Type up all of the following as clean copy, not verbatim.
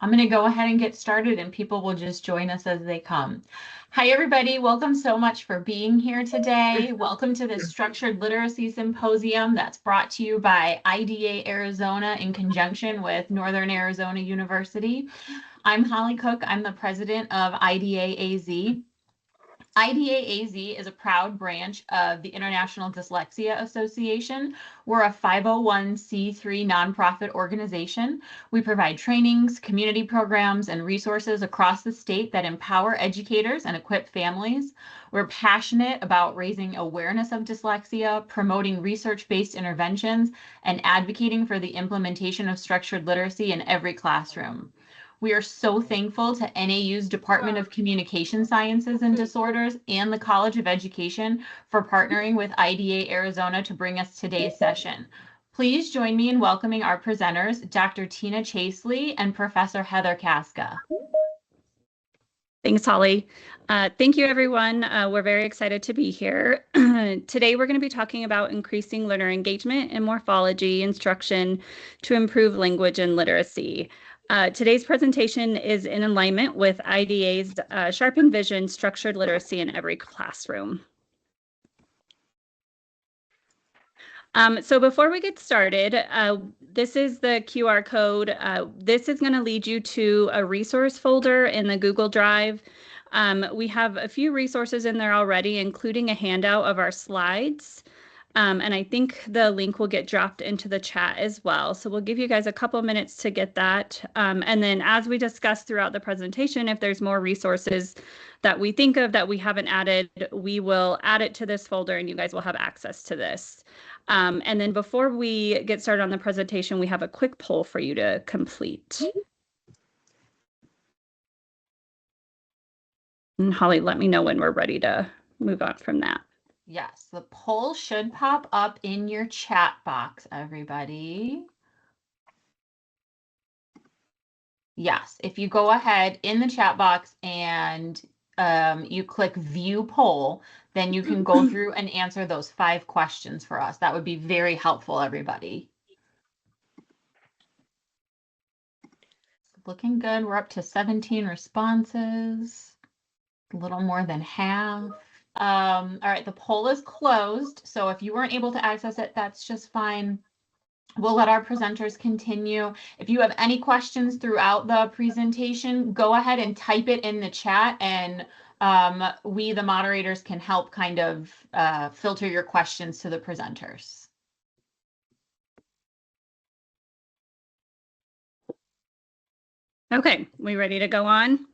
I'm going to go ahead and get started and people will just join us as they come. Hi, everybody. Welcome so much for being here today. Welcome to the Structured Literacy Symposium that's brought to you by IDA Arizona in conjunction with Northern Arizona University. I'm Holly Cook. I'm the president of IDA AZ. IDA AZ is a proud branch of the International Dyslexia Association. We're a 501c3 nonprofit organization. We provide trainings, community programs, and resources across the state that empower educators and equip families. We're passionate about raising awareness of dyslexia, promoting research-based interventions, and advocating for the implementation of structured literacy in every classroom. We are so thankful to NAU's Department of Communication Sciences and Disorders and the College of Education for partnering with IDA Arizona to bring us today's session. Please join me in welcoming our presenters, Dr. Tina Chaseley and Professor Heather Caska. Thanks, Holly. Thank you, everyone. We're very excited to be here. Today, we're going to be talking about increasing learner engagement in morphology instruction to improve language and literacy. Today's presentation is in alignment with IDA's Sharpened Vision, Structured Literacy in Every Classroom. So before we get started, this is the QR code. This is going to lead you to a resource folder in the Google Drive. We have a few resources in there already, including a handout of our slides. And I think the link will get dropped into the chat as well. So we'll give you guys a couple of minutes to get that. And then as we discuss throughout the presentation, if there's more resources that we think of that we haven't added, we will add it to this folder and you guys will have access to this. And then before we get started on the presentation, we have a quick poll for you to complete. And Holly, let me know when we're ready to move on from that. Yes, the poll should pop up in your chat box, everybody. Yes, if you go ahead in the chat box and you click view poll, then you can go through and answer those 5 questions for us. That would be very helpful, everybody. Looking good. We're up to 17 responses, a little more than half. All right, the poll is closed. So if you weren't able to access it, that's just fine. We'll let our presenters continue. If you have any questions throughout the presentation, go ahead and type it in the chat and we, the moderators, can help kind of filter your questions to the presenters. Okay, we ready to go on?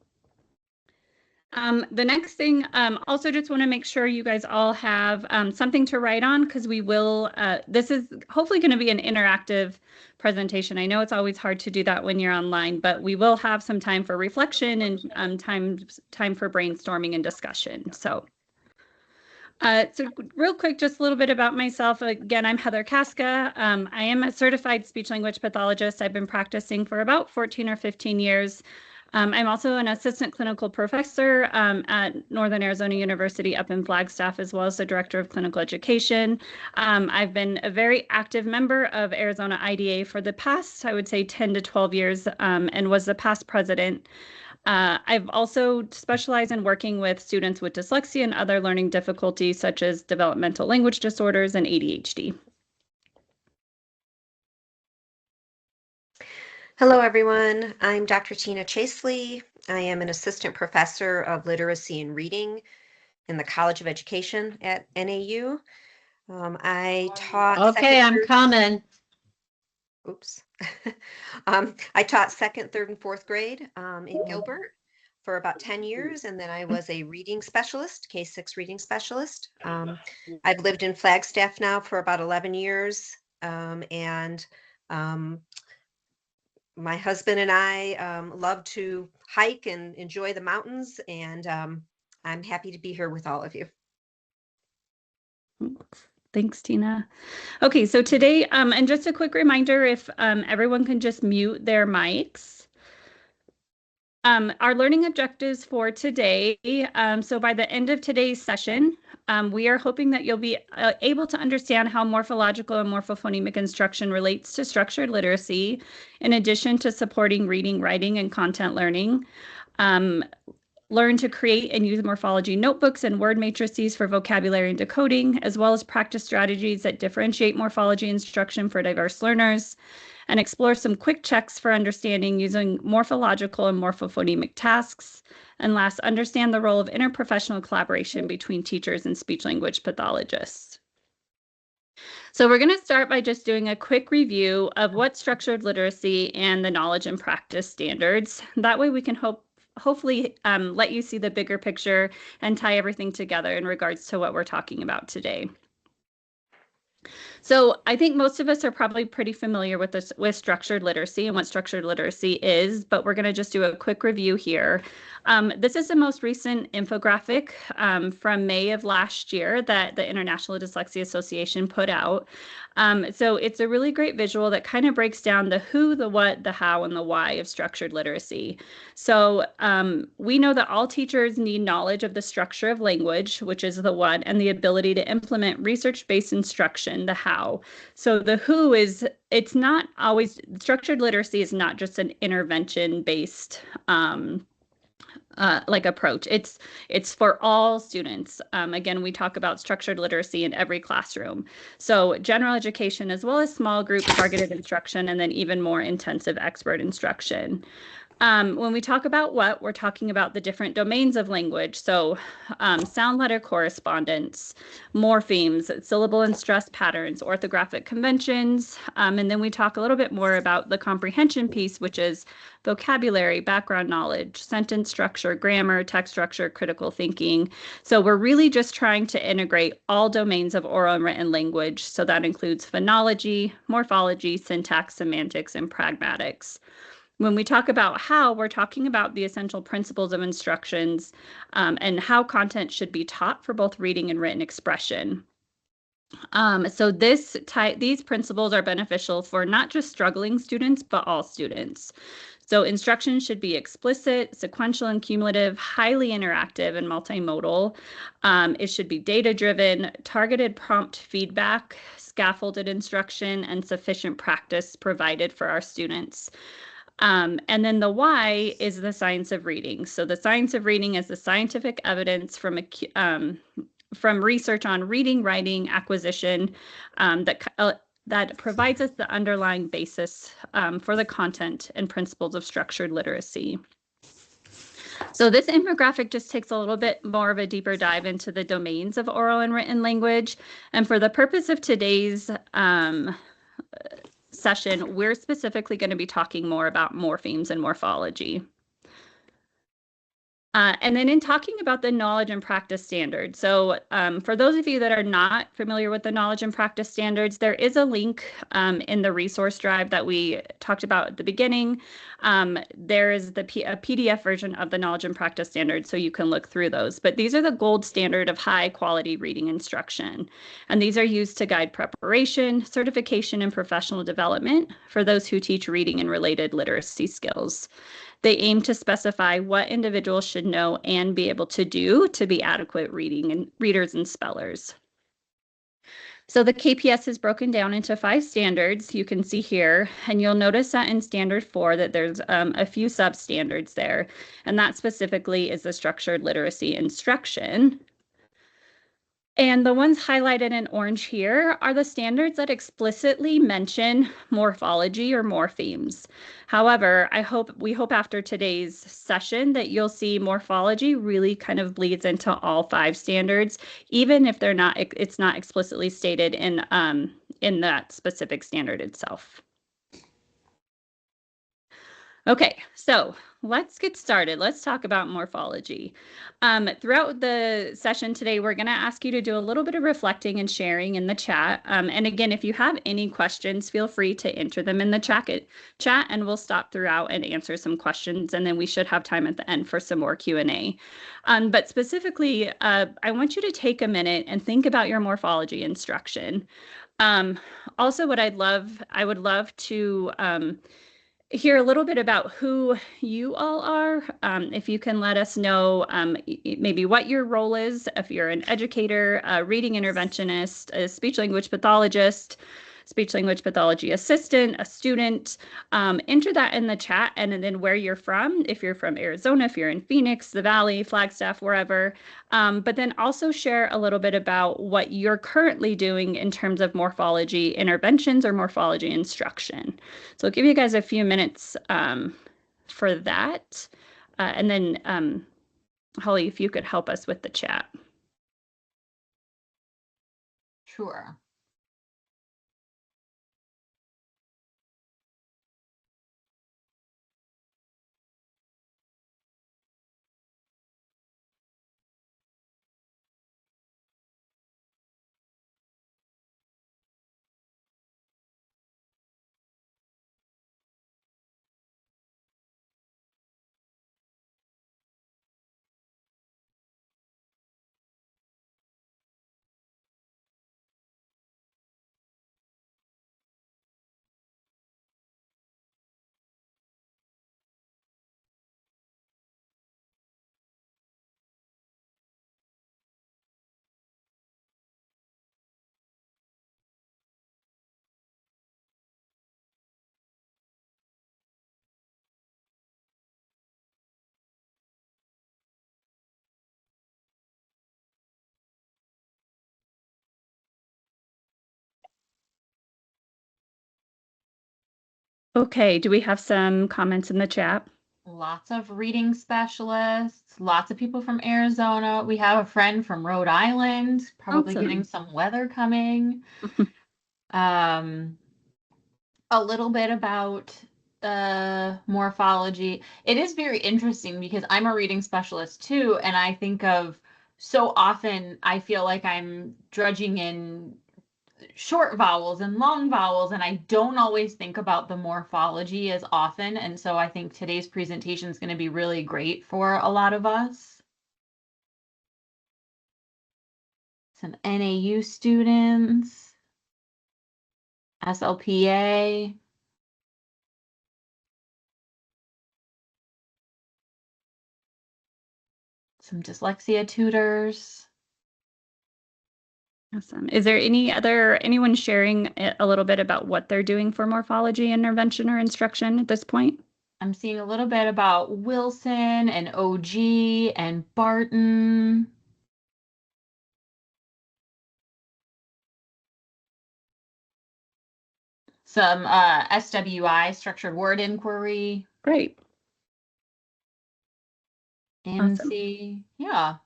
The next thing, also just want to make sure you guys all have something to write on because we will, this is hopefully going to be an interactive presentation. I know it's always hard to do that when you're online, but we will have some time for reflection and time for brainstorming and discussion. So real quick, just a little bit about myself. Again, I'm Heather Caska. I am a certified speech language pathologist. I've been practicing for about 14 or 15 years. I'm also an assistant clinical professor at Northern Arizona University up in Flagstaff, as well as the director of clinical education. I've been a very active member of Arizona IDA for the past, I would say, 10 to 12 years and was the past president. I've also specialized in working with students with dyslexia and other learning difficulties, such as developmental language disorders and ADHD. Hello, everyone. I'm Dr. Tina Chaseley. I am an assistant professor of literacy and reading in the College of Education at NAU. I taught. Okay, I'm coming. Oops. I taught 2nd, 3rd, and 4th grade in Gilbert for about 10 years, and then I was a reading specialist, K-6 reading specialist. I've lived in Flagstaff now for about 11 years, and my husband and I love to hike and enjoy the mountains, and I'm happy to be here with all of you. Thanks, Tina. Okay, so today, and just a quick reminder, if everyone can just mute their mics. Our learning objectives for today, so by the end of today's session, we are hoping that you'll be able to understand how morphological and morphophonemic instruction relates to structured literacy, in addition to supporting reading, writing, and content learning. Learn to create and use morphology notebooks and word matrices for vocabulary and decoding, as well as practice strategies that differentiate morphology instruction for diverse learners, and explore some quick checks for understanding using morphological and morphophonemic tasks. And last, understand the role of interprofessional collaboration between teachers and speech-language pathologists. So we're going to start by just doing a quick review of what structured literacy and the knowledge and practice standards. That way we can hopefully let you see the bigger picture and tie everything together in regards to what we're talking about today. So I think most of us are probably pretty familiar with this, with structured literacy and what structured literacy is, but we're going to just do a quick review here. This is the most recent infographic from May of last year that the International Dyslexia Association put out. So it's a really great visual that kind of breaks down the who, the what, the how, and the why of structured literacy. So we know that all teachers need knowledge of the structure of language, which is the what, and the ability to implement research-based instruction, the how. So the who is, it's not always, structured literacy is not just an intervention-based like approach. It's for all students. Again, we talk about structured literacy in every classroom. So general education, as well as small group targeted instruction, and then even more intensive expert instruction. When we talk about what, we're talking about the different domains of language. So sound letter correspondence, morphemes, syllable and stress patterns, orthographic conventions. And then we talk a little bit more about the comprehension piece, which is vocabulary, background knowledge, sentence structure, grammar, text structure, critical thinking. So we're really just trying to integrate all domains of oral and written language. So that includes phonology, morphology, syntax, semantics, and pragmatics. When we talk about how, we're talking about the essential principles of instructions and how content should be taught for both reading and written expression. So these principles are beneficial for not just struggling students, but all students. So instruction should be explicit, sequential and cumulative, highly interactive and multimodal. It should be data-driven, targeted prompt feedback, scaffolded instruction, and sufficient practice provided for our students. And then the why is the science of reading. So the science of reading is the scientific evidence from research on reading, writing, acquisition that provides us the underlying basis for the content and principles of structured literacy. So this infographic just takes a little bit more of a deeper dive into the domains of oral and written language. And for the purpose of today's session, we're specifically going to be talking more about morphemes and morphology. And then in talking about the knowledge and practice standards, so for those of you that are not familiar with the knowledge and practice standards, there is a link in the resource drive that we talked about at the beginning. There is a PDF version of the knowledge and practice standards, so you can look through those. But these are the gold standard of high quality reading instruction. And these are used to guide preparation, certification, and professional development for those who teach reading and related literacy skills. They aim to specify what individuals should know and be able to do to be adequate readers and spellers. So the KPS is broken down into 5 standards you can see here, and you'll notice that in standard 4 that there's a few sub-standards there, and that specifically is the structured literacy instruction. And the ones highlighted in orange here are the standards that explicitly mention morphology or morphemes. However, we hope after today's session that you'll see morphology really kind of bleeds into all 5 standards, even if it's not explicitly stated in that specific standard itself. Okay, so let's get started. Let's talk about morphology. Throughout the session today, we're going to ask you to do a little bit of reflecting and sharing in the chat. And again, if you have any questions, feel free to enter them in the chat, and we'll stop throughout and answer some questions. And then we should have time at the end for some more Q&A. But specifically, I want you to take a minute and think about your morphology instruction. Also, I would love to hear a little bit about who you all are. If you can let us know maybe what your role is, if you're an educator, a reading interventionist, a speech language pathologist, speech language pathology assistant, a student, enter that in the chat, and then where you're from, if you're from Arizona, if you're in Phoenix, the Valley, Flagstaff, wherever. But then also share a little bit about what you're currently doing in terms of morphology interventions or morphology instruction. So I'll give you guys a few minutes for that. And then Holly, if you could help us with the chat. Sure. Okay, do we have some comments in the chat? Lots of reading specialists, lots of people from Arizona. We have a friend from Rhode Island, probably Awesome. getting some weather coming. A little bit about morphology. It is very interesting because I'm a reading specialist too, and I think of so often I feel like I'm drudging in short vowels and long vowels, and I don't always think about the morphology as often. And so I think today's presentation is going to be really great for a lot of us. Some NAU students, SLPA. Some dyslexia tutors. Awesome. Is there anyone sharing a little bit about what they're doing for morphology intervention or instruction at this point? I'm seeing a little bit about Wilson and OG and Barton. Some SWI, structured word inquiry. Great. NC. Yeah.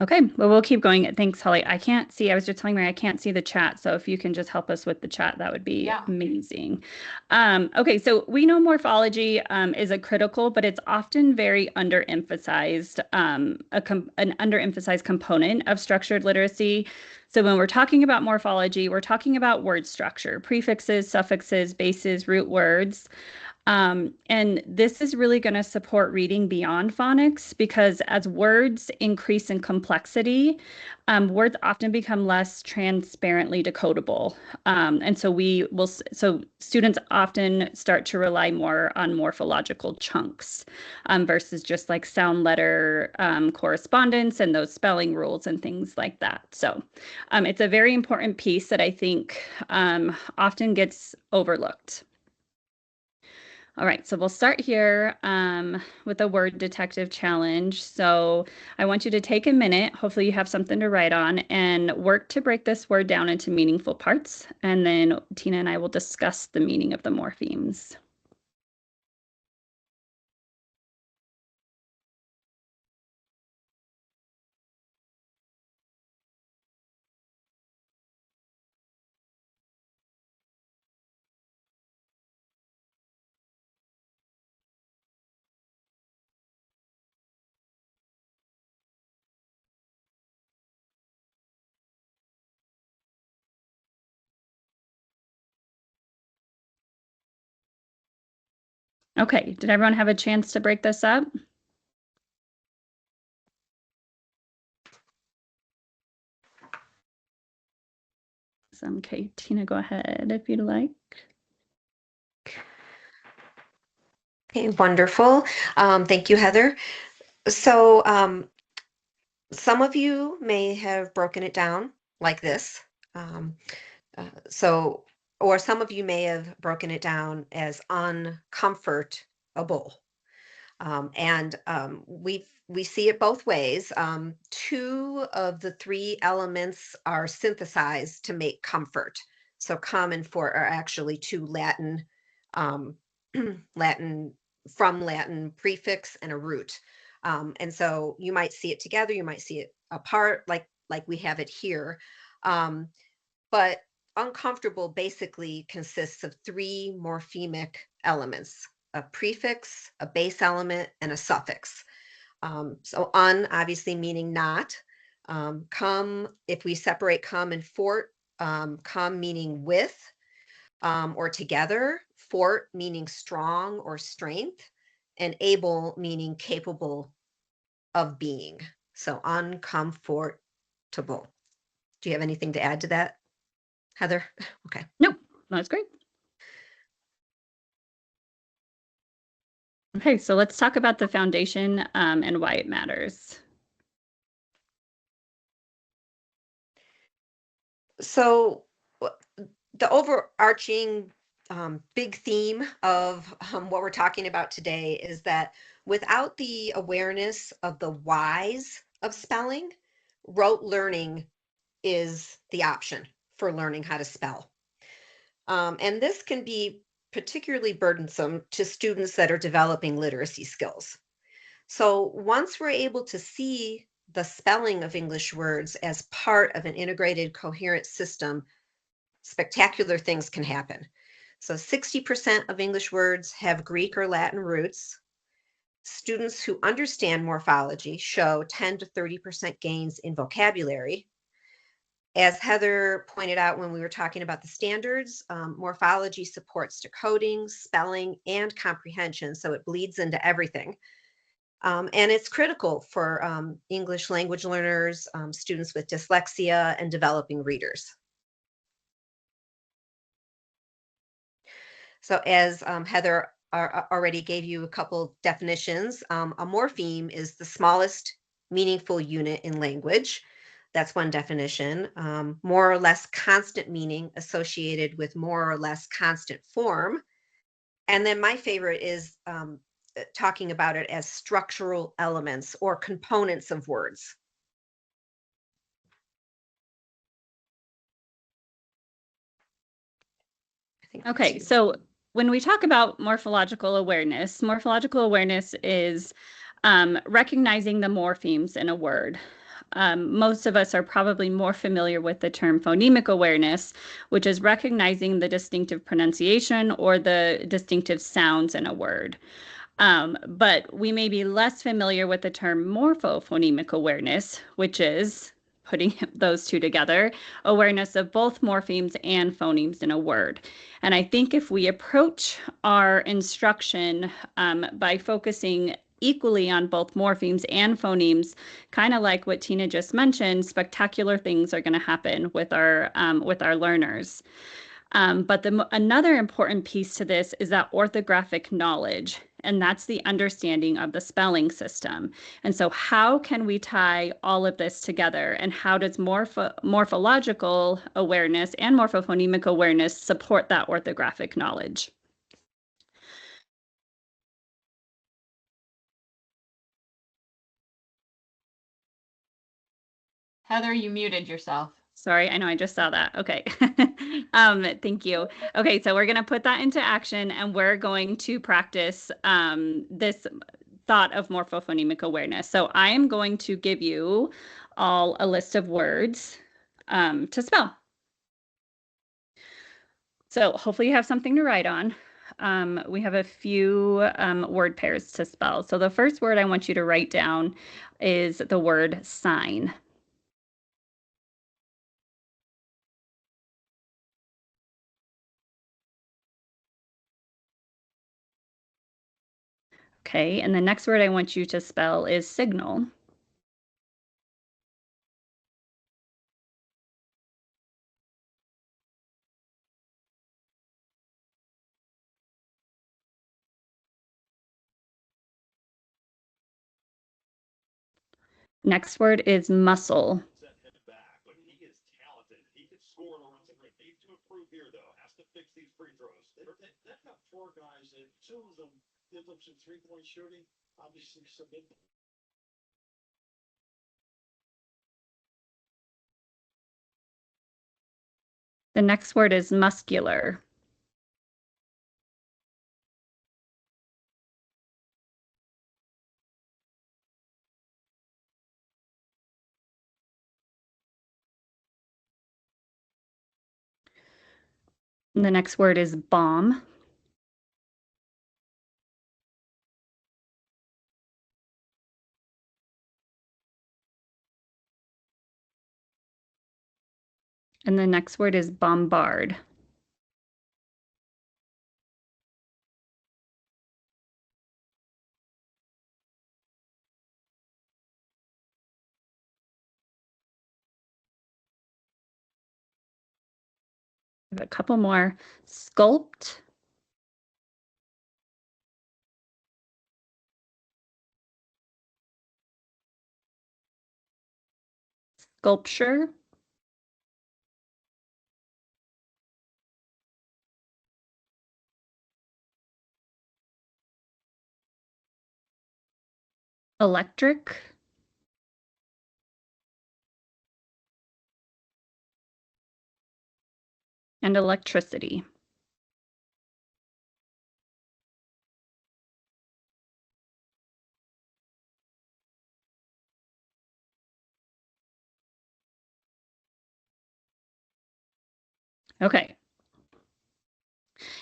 Okay, well, we'll keep going. Thanks, Holly. I can't see, I was just telling Mary, I can't see the chat. So if you can just help us with the chat, that would be amazing. Okay, so we know morphology is a critical, but it's often very underemphasized, an underemphasized component of structured literacy. So when we're talking about morphology, we're talking about word structure, prefixes, suffixes, bases, root words. And this is really going to support reading beyond phonics because as words increase in complexity, words often become less transparently decodable. And so students often start to rely more on morphological chunks versus just like sound letter correspondence and those spelling rules and things like that. So it's a very important piece that I think often gets overlooked. All right, so we'll start here with a word detective challenge. So I want you to take a minute, hopefully you have something to write on, and work to break this word down into meaningful parts. And then Tina and I will discuss the meaning of the morphemes. Okay, did everyone have a chance to break this up? Okay, Tina, go ahead if you'd like. Okay, wonderful. Thank you, Heather. So some of you may have broken it down like this. Um, so, or some of you may have broken it down as uncomfortable. We see it both ways. Two of the three elements are synthesized to make comfort. So come and fort are actually two Latin, um, Latin prefix and a root. And so you might see it together, you might see it apart, like we have it here. But uncomfortable basically consists of three morphemic elements: a prefix, a base element, and a suffix. So un obviously meaning not. Come, if we separate come and fort, come meaning with or together, fort meaning strong or strength, and able meaning capable of being. So uncomfortable. Do you have anything to add to that, Heather? Okay. Nope, that's great. Okay, so let's talk about the foundation and why it matters. So the overarching big theme of what we're talking about today is that without the awareness of the whys of spelling, rote learning is the option for learning how to spell. And this can be particularly burdensome to students that are developing literacy skills. So once we're able to see the spelling of English words as part of an integrated, coherent system, spectacular things can happen. So 60% of English words have Greek or Latin roots. Students who understand morphology show 10 to 30% gains in vocabulary. As Heather pointed out when we were talking about the standards, morphology supports decoding, spelling, and comprehension, so it bleeds into everything. And it's critical for English language learners, students with dyslexia, and developing readers. So as Heather already gave you a couple definitions, a morpheme is the smallest meaningful unit in language. That's one definition. More or less constant meaning associated with more or less constant form. And then my favorite is talking about it as structural elements or components of words. Okay, so when we talk about morphological awareness is recognizing the morphemes in a word. Most of us are probably more familiar with the term phonemic awareness, which is recognizing the distinctive pronunciation or the distinctive sounds in a word. But we may be less familiar with the term morphophonemic awareness, which is putting those two together, awareness of both morphemes and phonemes in a word. And I think if we approach our instruction by focusing equally on both morphemes and phonemes, kind of like what Tina just mentioned, spectacular things are going to happen with our learners. But another important piece to this is that orthographic knowledge, and that's the understanding of the spelling system. And so how can we tie all of this together, and how does morphological awareness and morphophonemic awareness support that orthographic knowledge? Heather, you muted yourself. Sorry, I know I just saw that. Okay. Thank you. Okay, so we're going to put that into action, and we're going to practice this thought of morphophonemic awareness. So I am going to give you all a list of words to spell. So hopefully you have something to write on. We have a few word pairs to spell. So the first word I want you to write down is the word sign. Okay, and the next word I want you to spell is signal. Next word is muscle. The next word is muscular. And the next word is bomb. And the next word is bombard. I have a couple more. Sculpt. Sculpture. Electric. And electricity. Okay.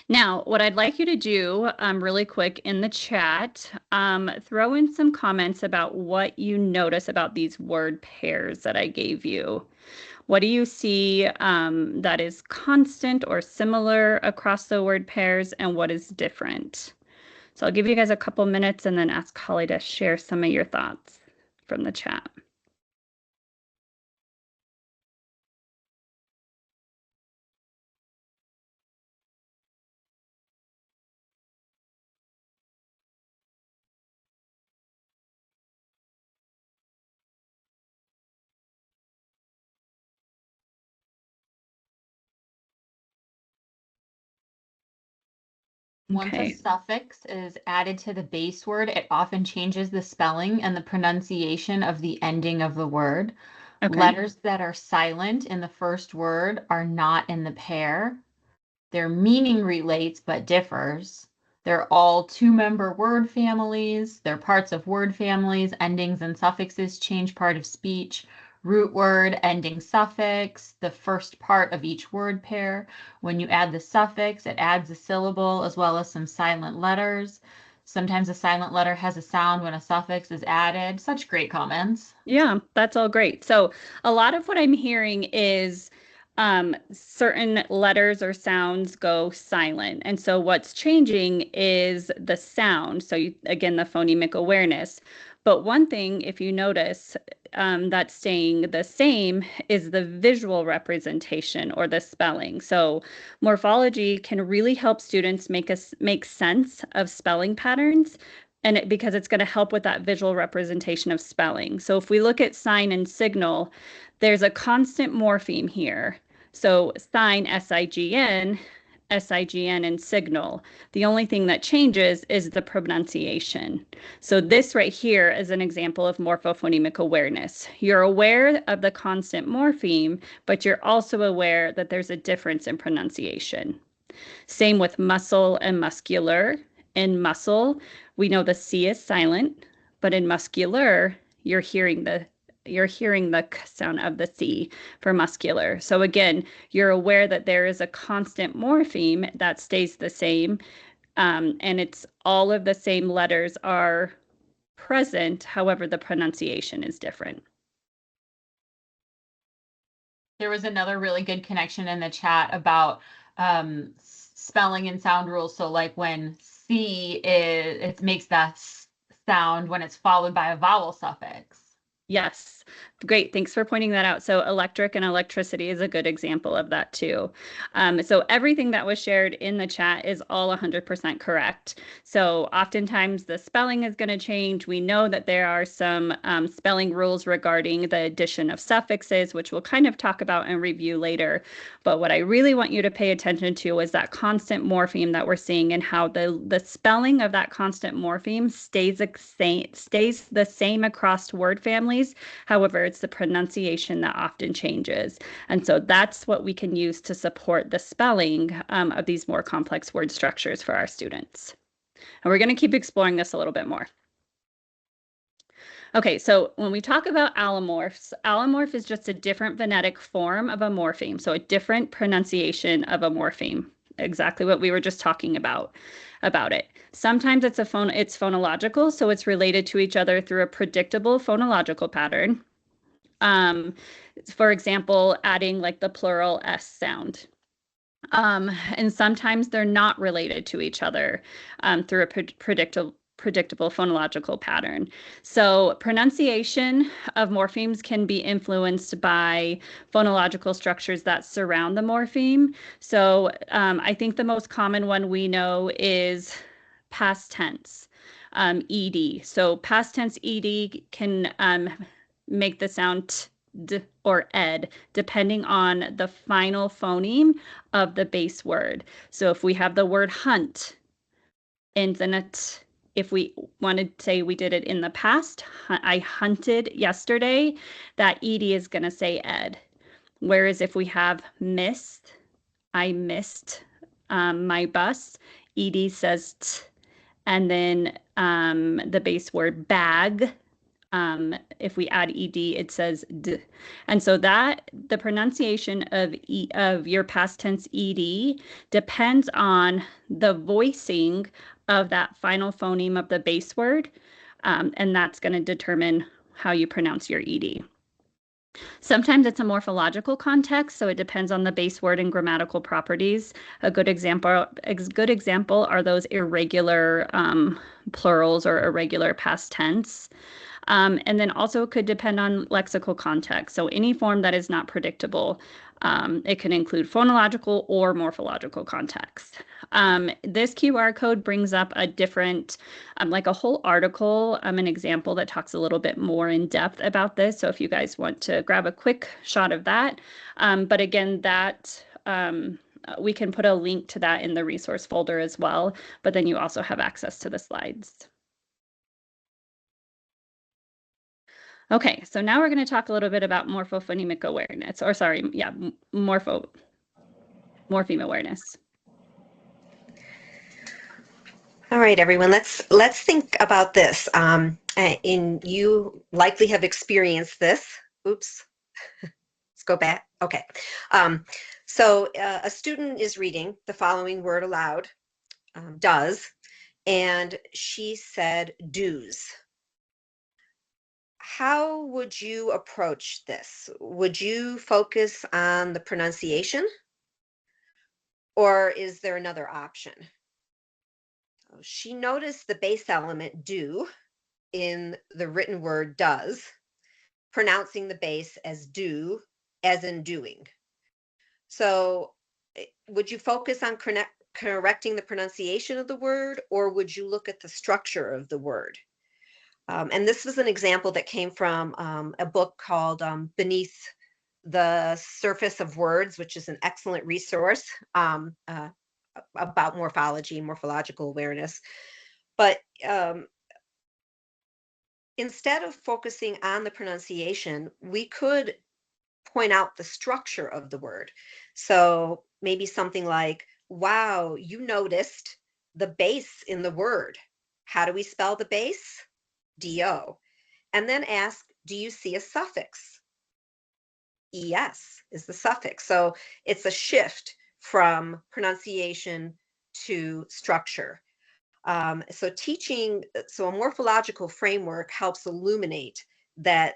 Now, what I'd like you to do really quick in the chat, throw in some comments about what you notice about these word pairs that I gave you. What do you see that is constant or similar across the word pairs, and what is different? So I'll give you guys a couple minutes and then ask Holly to share some of your thoughts from the chat. Once a Okay. suffix is added to the base word, it often changes the spelling and the pronunciation of the ending of the word. Okay. Letters that are silent in the first word are not in the pair. Their meaning relates but differs. They're all two-member word families. They're parts of word families. Endings and suffixes change part of speech. Root word, ending suffix, the first part of each word pair. When you add the suffix, it adds a syllable as well as some silent letters. Sometimes a silent letter has a sound when a suffix is added. Such great comments. Yeah, that's all great. So a lot of what I'm hearing is certain letters or sounds go silent. And so what's changing is the sound. So again, the phonemic awareness. But one thing, if you notice, that's staying the same is the visual representation or the spelling. So morphology can really help students make sense of spelling patterns, and because it's going to help with that visual representation of spelling. So if we look at sign and signal, there's a constant morpheme here. So sign, S-I-G-N, S-I-G-N, and signal. The only thing that changes is the pronunciation. So this right here is an example of morphophonemic awareness. You're aware of the constant morpheme, but you're also aware that there's a difference in pronunciation. Same with muscle and muscular. In muscle, we know the C is silent, but in muscular, you're hearing the sound of the C for muscular. So again, you're aware that there is a constant morpheme that stays the same, and it's all of the same letters are present. However, the pronunciation is different. There was another really good connection in the chat about spelling and sound rules. So like when C is, it makes that sound when it's followed by a vowel suffix. Yes. Great. Thanks for pointing that out. So electric and electricity is a good example of that too. So everything that was shared in the chat is all 100% correct. So oftentimes the spelling is going to change. We know that there are some spelling rules regarding the addition of suffixes, which we'll kind of talk about and review later. But what I really want you to pay attention to is that constant morpheme that we're seeing and how the spelling of that constant morpheme stays the same across word families. However, it's the pronunciation that often changes. And so that's what we can use to support the spelling of these more complex word structures for our students. And we're going to keep exploring this a little bit more. Okay, so when we talk about allomorphs, allomorph is just a different phonetic form of a morpheme, so a different pronunciation of a morpheme. Exactly what we were just talking about it. Sometimes it's phonological, so it's related to each other through a predictable phonological pattern. For example, adding like the plural S sound. And sometimes they're not related to each other through a predictable phonological pattern. So pronunciation of morphemes can be influenced by phonological structures that surround the morpheme. So I think the most common one we know is past tense, ed. So past tense ed can make the sound d or ed, depending on the final phoneme of the base word. So if we have the word hunt, ends in a t. If we want to say we did it in the past, I hunted yesterday, that ed is going to say ed. Whereas if we have missed, I missed my bus, ed says t. And then the base word bag, if we add ed, it says d. And so that the pronunciation of your past tense ed depends on the voicing of that final phoneme of the base word, and that's going to determine how you pronounce your ed. Sometimes it's a morphological context, so it depends on the base word and grammatical properties. A good example are those irregular plurals or irregular past tense. And then also it could depend on lexical context. So any form that is not predictable, it can include phonological or morphological context. This QR code brings up a different, like a whole article, an example that talks a little bit more in depth about this. So if you guys want to grab a quick shot of that. But again, that we can put a link to that in the resource folder as well, but then you also have access to the slides. Okay, so now we're going to talk a little bit about morphophonemic awareness, or sorry, yeah, morpheme awareness. All right, everyone, let's think about this. And you likely have experienced this. Oops, let's go back. Okay, so a student is reading the following word aloud, does, and she said do's. How would you approach this? Would you focus on the pronunciation, or is there another option? She noticed the base element do in the written word does, pronouncing the base as do, as in doing. So would you focus on correcting the pronunciation of the word, or would you look at the structure of the word? And this was an example that came from a book called Beneath the Surface of Words, which is an excellent resource about morphology and morphological awareness. But instead of focusing on the pronunciation, we could point out the structure of the word. So maybe something like, wow, you noticed the base in the word. How do we spell the base? D-O. And then ask, do you see a suffix? ES is the suffix. So it's a shift from pronunciation to structure. So a morphological framework helps illuminate that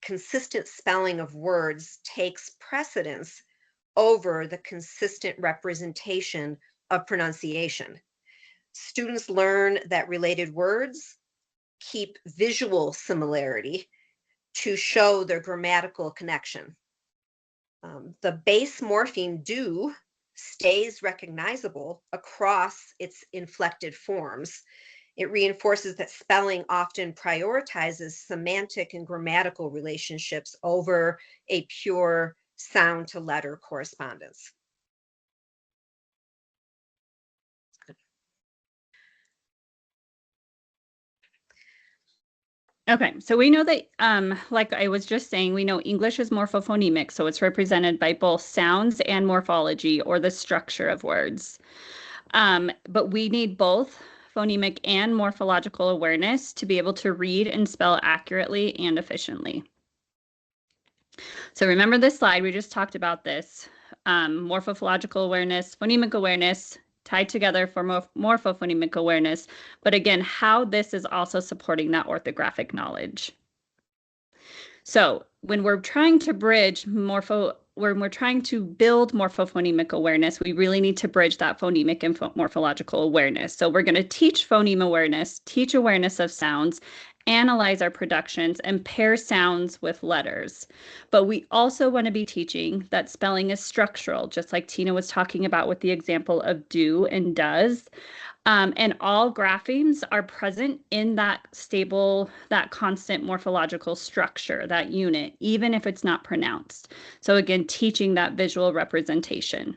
consistent spelling of words takes precedence over the consistent representation of pronunciation. Students learn that related words keep visual similarity to show their grammatical connection. The base morpheme do stays recognizable across its inflected forms. It reinforces that spelling often prioritizes semantic and grammatical relationships over a pure sound to letter correspondence. Okay, so we know that, like I was just saying, we know English is morphophonemic, so it's represented by both sounds and morphology, or the structure of words. But we need both phonemic and morphological awareness to be able to read and spell accurately and efficiently. So remember this slide, we just talked about this. Morphological awareness, phonemic awareness, tied together for morphophonemic awareness, but again, how this is also supporting that orthographic knowledge. So when we're trying to bridge when we're trying to build morphophonemic awareness, we really need to bridge that phonemic and morphological awareness. So we're going to teach phoneme awareness, teach awareness of sounds, analyze our productions, and pair sounds with letters. But we also want to be teaching that spelling is structural, just like Tina was talking about with the example of do and does. And all graphemes are present in that stable, that constant morphological structure, that unit, even if it's not pronounced. So again, teaching that visual representation.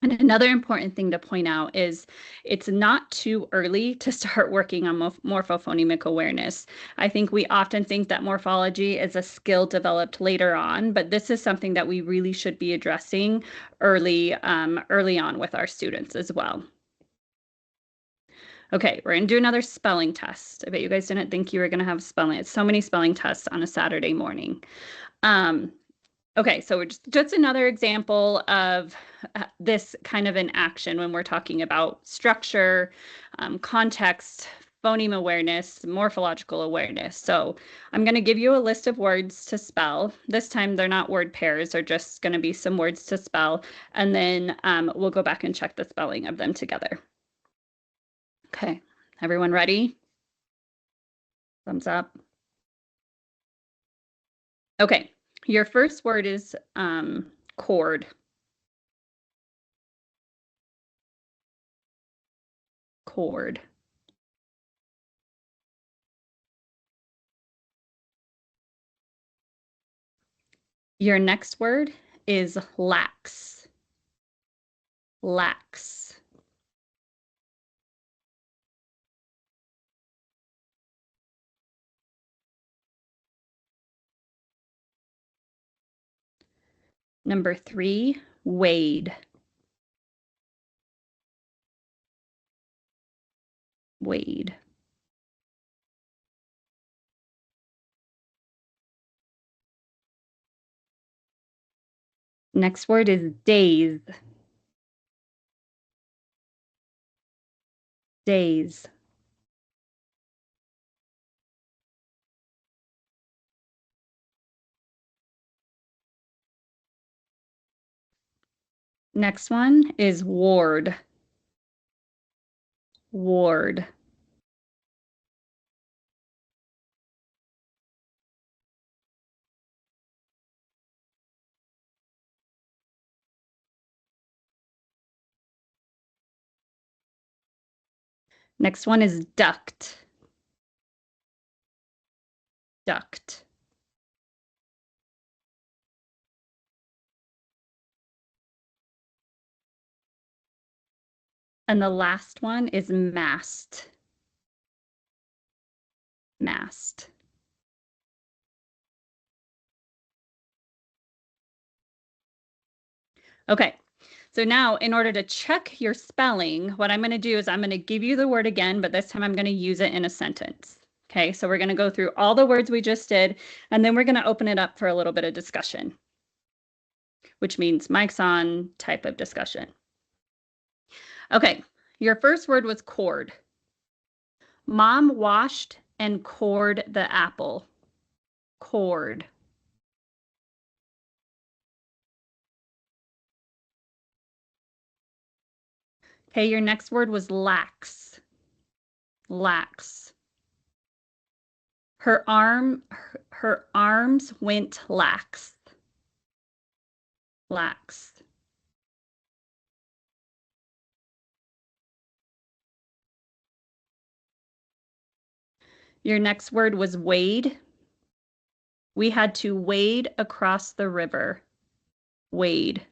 And another important thing to point out is it's not too early to start working on morphophonemic awareness. I think we often think that morphology is a skill developed later on, but this is something that we really should be addressing early on with our students as well. Okay, we're gonna do another spelling test. I bet you guys didn't think you were gonna have spelling. It's so many spelling tests on a Saturday morning. Okay, so we're just another example of this kind of an action when we're talking about structure, context, phoneme awareness, morphological awareness. So I'm going to give you a list of words to spell. This time they're not word pairs, they're just going to be some words to spell, and then we'll go back and check the spelling of them together. Okay, everyone ready? Thumbs up. Okay, your first word is chord. Chord. Your next word is lax. Lax. Number 3, wade. Wade. Next word is days. Days. Next one is ward. Ward. Next one is duct. Duct. And the last one is mast. Mast. Okay, so now in order to check your spelling, what I'm going to do is I'm going to give you the word again, but this time I'm going to use it in a sentence. Okay, so we're going to go through all the words we just did, and then we're going to open it up for a little bit of discussion, which means mics on type of discussion. Okay, your first word was cord. Mom washed and cored the apple. Cord. Okay, your next word was lax. Lax. Her arms went lax. Lax. Your next word was wade. We had to wade across the river. Wade.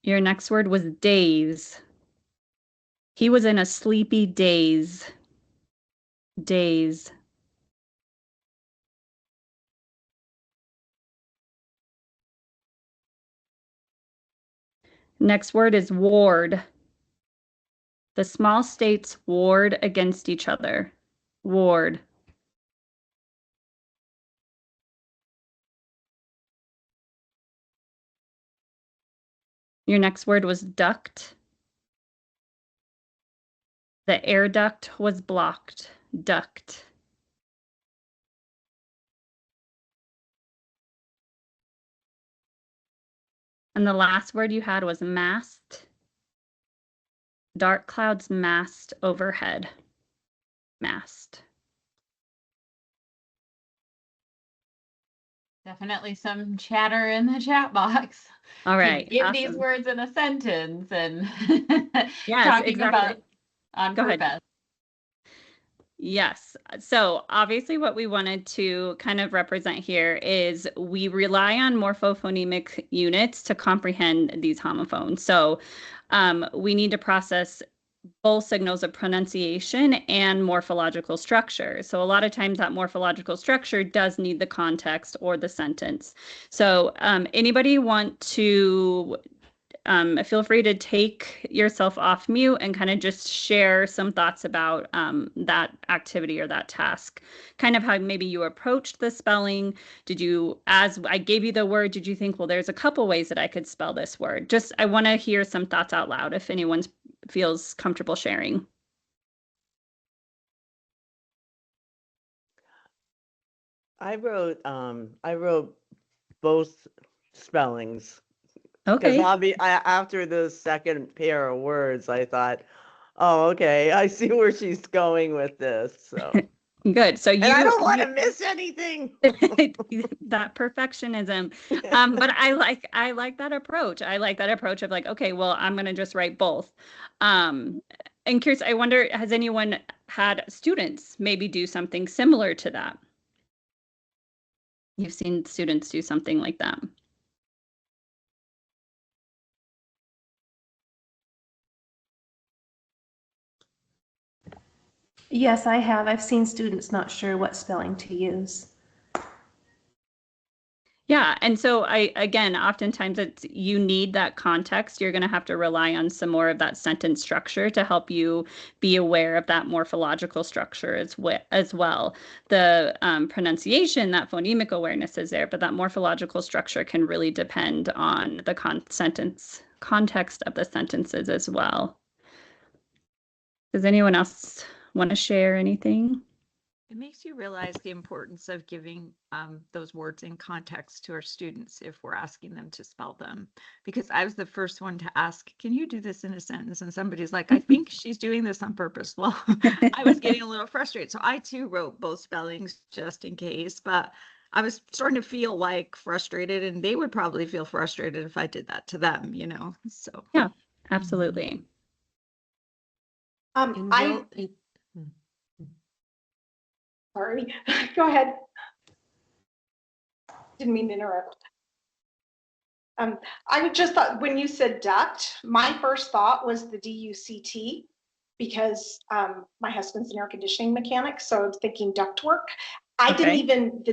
Your next word was daze. He was in a sleepy daze. Daze. Next word is ward. The small states ward against each other. Ward. Your next word was duct. The air duct was blocked. Duct. And the last word you had was masked. Dark clouds massed overhead. Massed. Definitely some chatter in the chat box. All right. Give awesome. these words in a sentence and Yes, talking exactly. about on Go purpose. ahead. Yes. So obviously what we wanted to kind of represent here is we rely on morphophonemic units to comprehend these homophones. So we need to process both signals of pronunciation and morphological structure. So a lot of times that morphological structure does need the context or the sentence. So anybody want to feel free to take yourself off mute and kind of just share some thoughts about that activity or that task. Kind of how maybe you approached the spelling. Did you, as I gave you the word, did you think, well, there's a couple ways that I could spell this word? Just, I want to hear some thoughts out loud if anyone feels comfortable sharing. I wrote both spellings. Okay. Because after the second pair of words, I thought, oh, okay, I see where she's going with this. So Good. So and I don't want to miss anything. that perfectionism. But I like that approach. I like that approach of like, okay, well, I'm gonna just write both. And curious, I wonder, has anyone had students maybe do something similar to that? You've seen students do something like that. Yes, I have. I've seen students not sure what spelling to use. Yeah, and so again, oftentimes you need that context. You're going to have to rely on some more of that sentence structure to help you be aware of that morphological structure as well. The pronunciation, that phonemic awareness is there, but that morphological structure can really depend on the context of the sentences as well. Does anyone else want to share anything? It makes you realize the importance of giving those words in context to our students if we're asking them to spell them. Because I was the first one to ask, can you do this in a sentence? And somebody's like, I think she's doing this on purpose. Well, I was getting a little frustrated. So I too wrote both spellings just in case, but I was starting to feel like frustrated, and they would probably feel frustrated if I did that to them, you know? So yeah, absolutely. Sorry, go ahead. Didn't mean to interrupt. I just thought when you said duct, my first thought was the DUCT, because my husband's an air conditioning mechanic, so I'm thinking ductwork. I didn't even,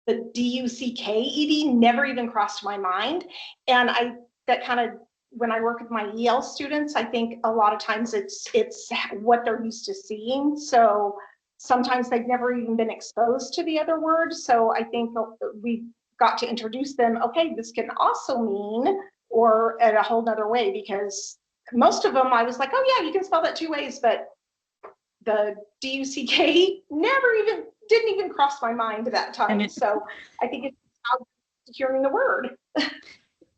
the DUCKED never even crossed my mind. And that kind of, when I work with my EL students, I think a lot of times it's what they're used to seeing. So sometimes they've never even been exposed to the other word. So I think we got to introduce them, okay, this can also mean, or in a whole nother way, because most of them I was like, oh yeah, you can spell that two ways, but the DUCK didn't even cross my mind at that time. So I think it's how hearing the word.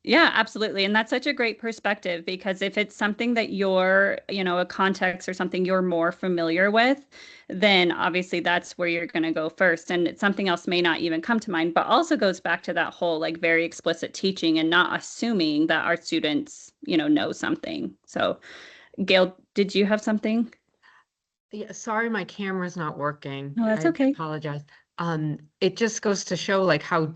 Yeah, absolutely. And that's such a great perspective, because if it's something that you're, a context or something you're more familiar with, then obviously that's where you're going to go first. And something else may not even come to mind, but also goes back to that whole like very explicit teaching and not assuming that our students, know something. So Gail, did you have something? Yeah, sorry, my camera's not working. No, that's I okay. apologize. It just goes to show like how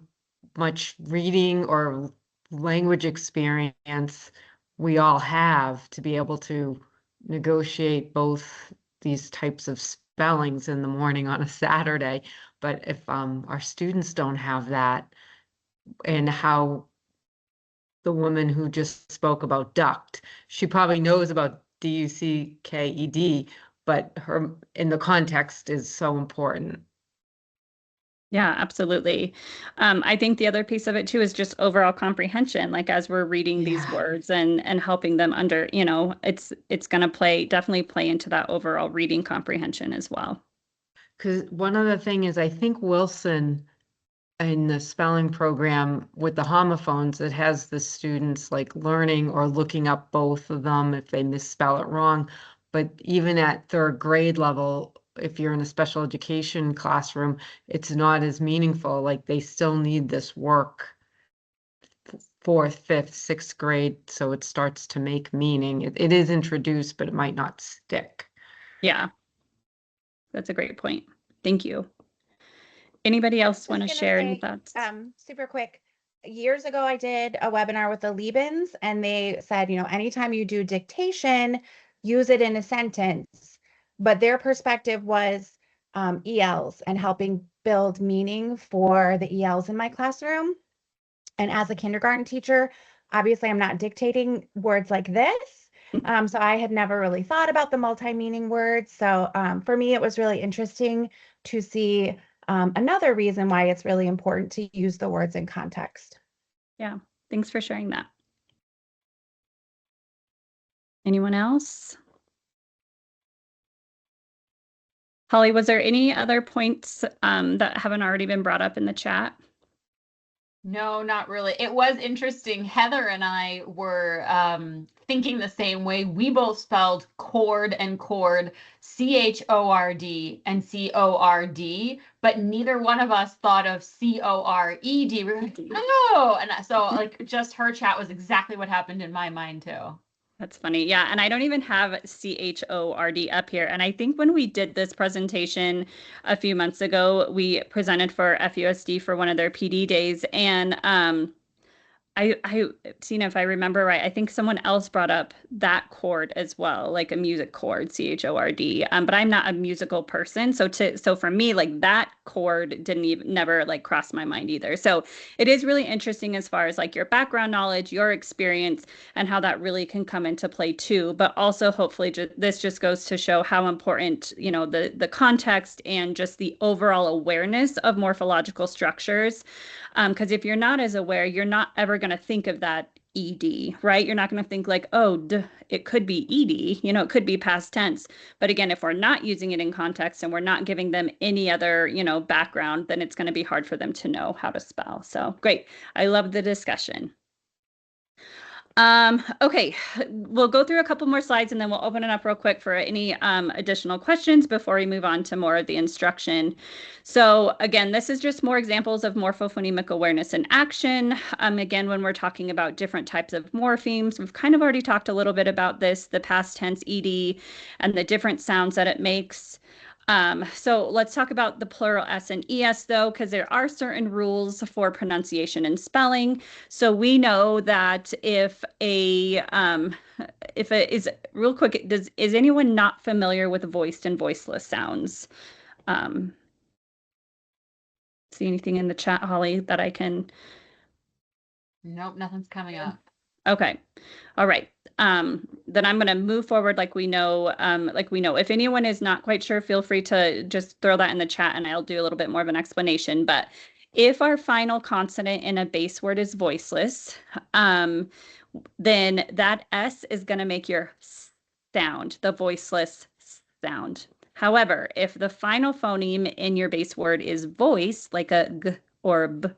much reading or language experience we all have to be able to negotiate both these types of spellings in the morning on a Saturday. But if our students don't have that, and how the woman who just spoke about duct, she probably knows about ducked, but her in the context is so important. Yeah, absolutely. I think the other piece of it too is just overall comprehension. Like as we're reading these words and helping them under, it's going to definitely play into that overall reading comprehension as well. Because one other thing is, I think Wilson in the spelling program with the homophones, it has the students like learning or looking up both of them if they misspell it wrong. But even at third grade level, if you're in a special education classroom, it's not as meaningful. Like they still need this work fourth, fifth, sixth grade, so it starts to make meaning. It is introduced, but it might not stick. Yeah, that's a great point. Thank you. Anybody else want to share any thoughts? Super quick. Years ago, I did a webinar with the Liebens, and they said, anytime you do dictation, use it in a sentence. But their perspective was ELs and helping build meaning for the ELs in my classroom. And as a kindergarten teacher, obviously, I'm not dictating words like this. So I had never really thought about the multi-meaning words. So for me, it was really interesting to see another reason why it's really important to use the words in context. Yeah, thanks for sharing that. Anyone else? Holly, was there any other points that haven't already been brought up in the chat? No, not really. It was interesting. Heather and I were thinking the same way. We both spelled cord and cord, CHORD and CORD, but neither one of us thought of CORED. We were like, oh, and so like just her chat was exactly what happened in my mind too. That's funny. Yeah. And I don't even have CHORD up here. And I think when we did this presentation a few months ago, we presented for FUSD for one of their PD days. And Tina, if I remember right, I think someone else brought up that chord as well, like a music chord, CHORD. But I'm not a musical person, so for me, like that chord never like cross my mind either. So it is really interesting as far as like your background knowledge, your experience, and how that really can come into play too. But also, hopefully, this just goes to show how important the context and just the overall awareness of morphological structures. Because if you're not as aware, you're not ever going to think of that ED, right? You're not going to think like, oh, it could be ED, it could be past tense. But again, if we're not using it in context and we're not giving them any other, background, then it's going to be hard for them to know how to spell. So great. I love the discussion. Okay, we'll go through a couple more slides and then we'll open it up real quick for any additional questions before we move on to more of the instruction. So again, this is just more examples of morphophonemic awareness in action. Again, when we're talking about different types of morphemes, we've kind of already talked a little bit about this, the past tense ED and the different sounds that it makes. So let's talk about the plural S and ES though, because there are certain rules for pronunciation and spelling. So we know that if it is real quick, is anyone not familiar with voiced and voiceless sounds? See anything in the chat, Holly, that I can? Nope, nothing's coming up. Okay. All right. Then I'm going to move forward like we know. If anyone is not quite sure, feel free to just throw that in the chat and I'll do a little bit more of an explanation. But if our final consonant in a base word is voiceless, then that S is going to make your sound, the voiceless sound. However, if the final phoneme in your base word is voice, like a G or b,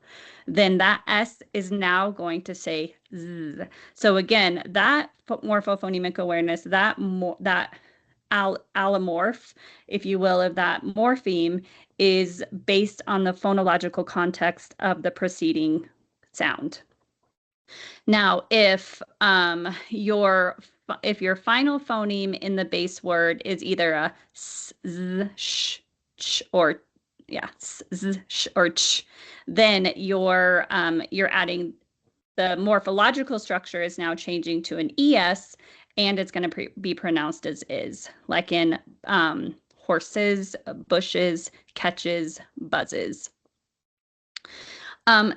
then that S is now going to say Z. So again, that morphophonemic awareness, that allomorph, if you will, of that morpheme is based on the phonological context of the preceding sound. Now, if your final phoneme in the base word is either a s, z, sh, ch, or s, z, sh, or ch, then you're adding the morphological structure is now changing to an es, and it's going to be pronounced as is, like in horses, bushes, catches, buzzes.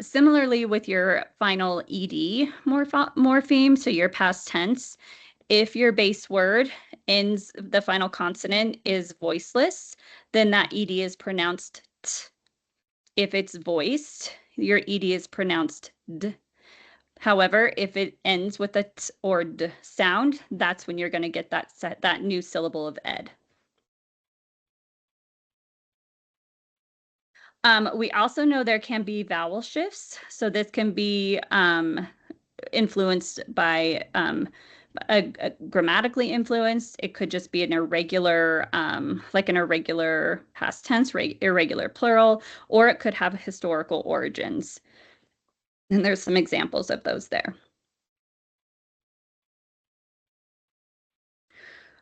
Similarly with your final ed morpheme, so your past tense, if your base word ends, the final consonant is voiceless, then that ed is pronounced t. If it's voiced, your ed is pronounced d. However, if it ends with a t or d sound, that's when you're going to get that new syllable of ed. We also know there can be vowel shifts. So this can be influenced by grammatically influenced. It could just be an irregular, like an irregular past tense, irregular plural, or it could have historical origins. And there's some examples of those there.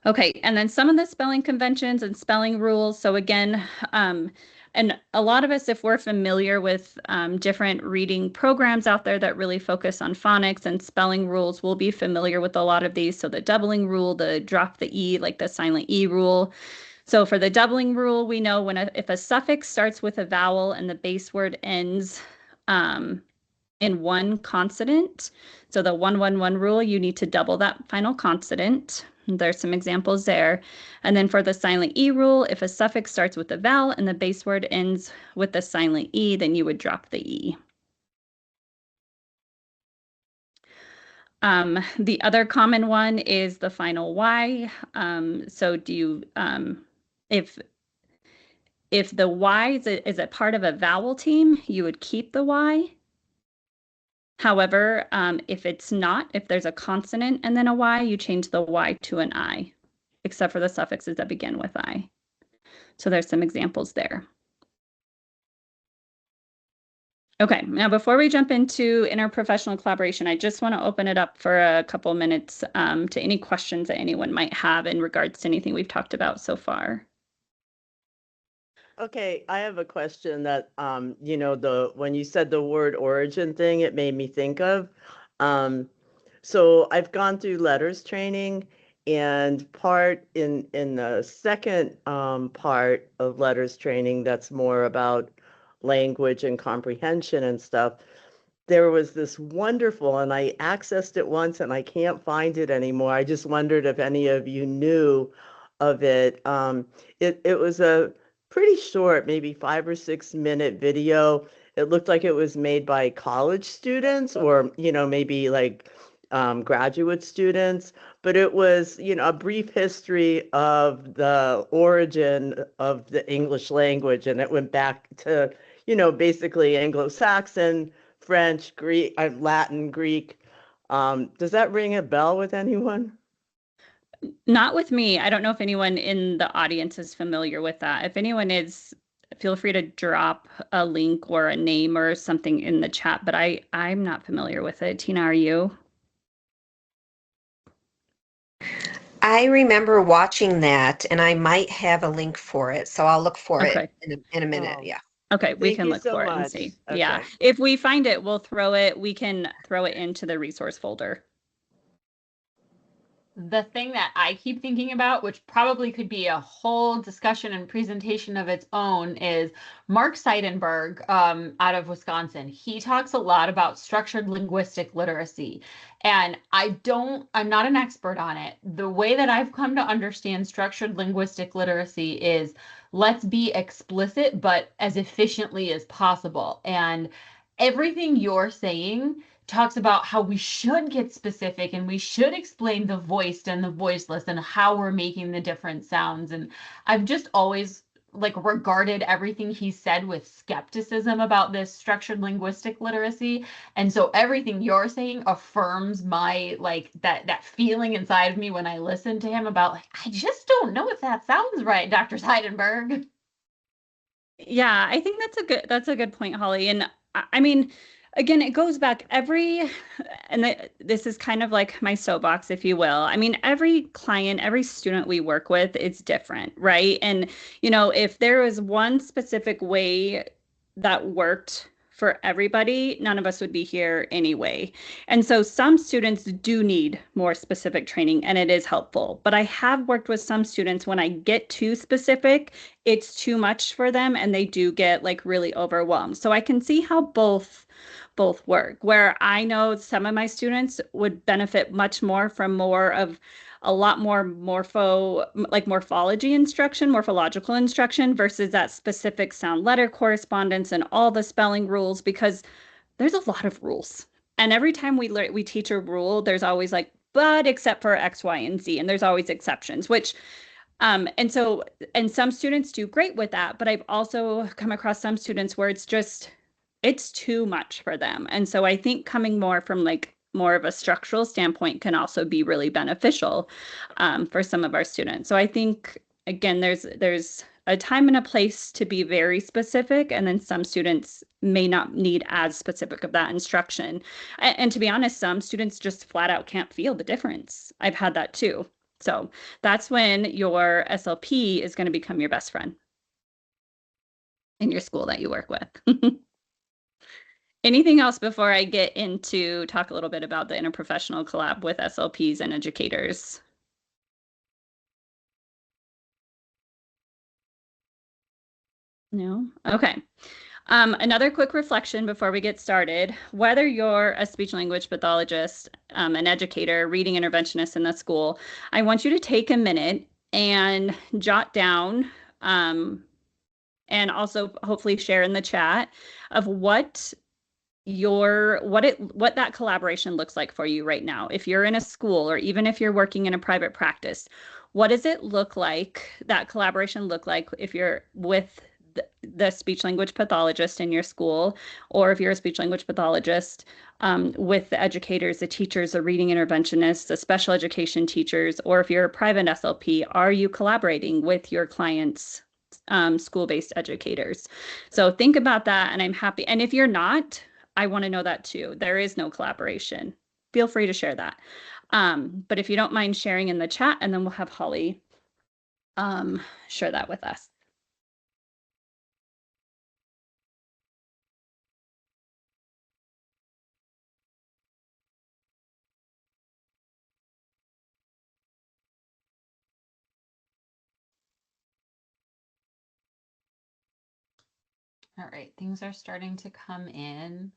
Okay, and then some of the spelling conventions and spelling rules. So again, and a lot of us, if we're familiar with different reading programs out there that really focus on phonics and spelling rules, we'll be familiar with a lot of these. So the doubling rule, the drop the E, like the silent E rule. So for the doubling rule, we know if a suffix starts with a vowel and the base word ends in one consonant, so the 1-1-1 rule, you need to double that final consonant. There's some examples there. And then for the silent E rule, if a suffix starts with a vowel and the base word ends with the silent E, then you would drop the E. The other common one is the final Y. So do you, if the Y is a part of a vowel team, you would keep the Y. However, if it's not, if there's a consonant and then a Y, you change the Y to an I, except for the suffixes that begin with I. So there's some examples there. Okay, now before we jump into interprofessional collaboration, I just want to open it up for a couple minutes to any questions that anyone might have in regards to anything we've talked about so far. Okay, I have a question that, you know, when you said the word origin thing, it made me think of. So I've gone through letters training, and part in the second part of letters training that's more about language and comprehension and stuff, there was this wonderful, and I accessed it once and I can't find it anymore. I just wondered if any of you knew of it. It was a pretty short, maybe 5 or 6 minute video. It looked like it was made by college students or, you know, maybe like graduate students, but it was, you know, a brief history of the origin of the English language. And it went back to, you know, basically Anglo-Saxon, French, Greek, Latin, Greek. Does that ring a bell with anyone? Not with me. I don't know if anyone in the audience is familiar with that. If anyone is, feel free to drop a link or a name or something in the chat, but I'm not familiar with it. Tina, are you? I remember watching that, and I might have a link for it, so I'll look for it in a minute. Oh. Yeah. Okay, we can look so for it and much. see. Okay. Yeah, if we find it, we'll throw it. We can throw it into the resource folder. The thing that I keep thinking about, which probably could be a whole discussion and presentation of its own, is Mark Seidenberg out of Wisconsin. He talks a lot about structured linguistic literacy. And I'm not an expert on it. The way that I've come to understand structured linguistic literacy is let's be explicit, but as efficiently as possible. And everything you're saying talks about how we should get specific and we should explain the voiced and the voiceless and how we're making the different sounds. And I've just always like regarded everything he said with skepticism about this structured linguistic literacy. And so everything you're saying affirms my like that feeling inside of me when I listen to him about like, I just don't know if that sounds right, Dr. Seidenberg. Yeah, I think that's a good point, Holly. And I mean, again, it goes back this is kind of like my soapbox, if you will. I mean, every client, every student we work with is different, right? And, if there was one specific way that worked for everybody, none of us would be here anyway. And so some students do need more specific training, and it is helpful. But I have worked with some students when I get too specific, it's too much for them and they do get like really overwhelmed. So I can see how both work, where I know some of my students would benefit much more from a lot more morphology instruction, morphological instruction versus that specific sound letter correspondence and all the spelling rules, because there's a lot of rules. And every time we teach a rule, there's always like, but except for X, Y, and Z, and there's always exceptions, which and some students do great with that, but I've also come across some students where it's too much for them. And so I think coming more from like more of a structural standpoint can also be really beneficial for some of our students. So I think, again, there's a time and a place to be very specific, and then some students may not need as specific of that instruction. And to be honest, some students just flat out can't feel the difference. I've had that too. So that's when your SLP is going to become your best friend in your school that you work with. Anything else before I get into talk a little bit about the interprofessional collab with SLPs and educators? No? Okay. Another quick reflection before we get started. Whether you're a speech language pathologist, an educator, reading interventionist in the school, I want you to take a minute and jot down and also hopefully share in the chat of what that collaboration looks like for you right now. If you're in a school or even if you're working in a private practice, what does it look like, that collaboration look like if you're with the speech language pathologist in your school, or if you're a speech language pathologist with the educators, the teachers, the reading interventionists, the special education teachers, or if you're a private SLP, are you collaborating with your clients' school-based educators? So think about that, and I'm happy. And if you're not, I want to know that too. There is no collaboration. Feel free to share that. But if you don't mind sharing in the chat, and then we'll have Holly share that with us. All right, things are starting to come in.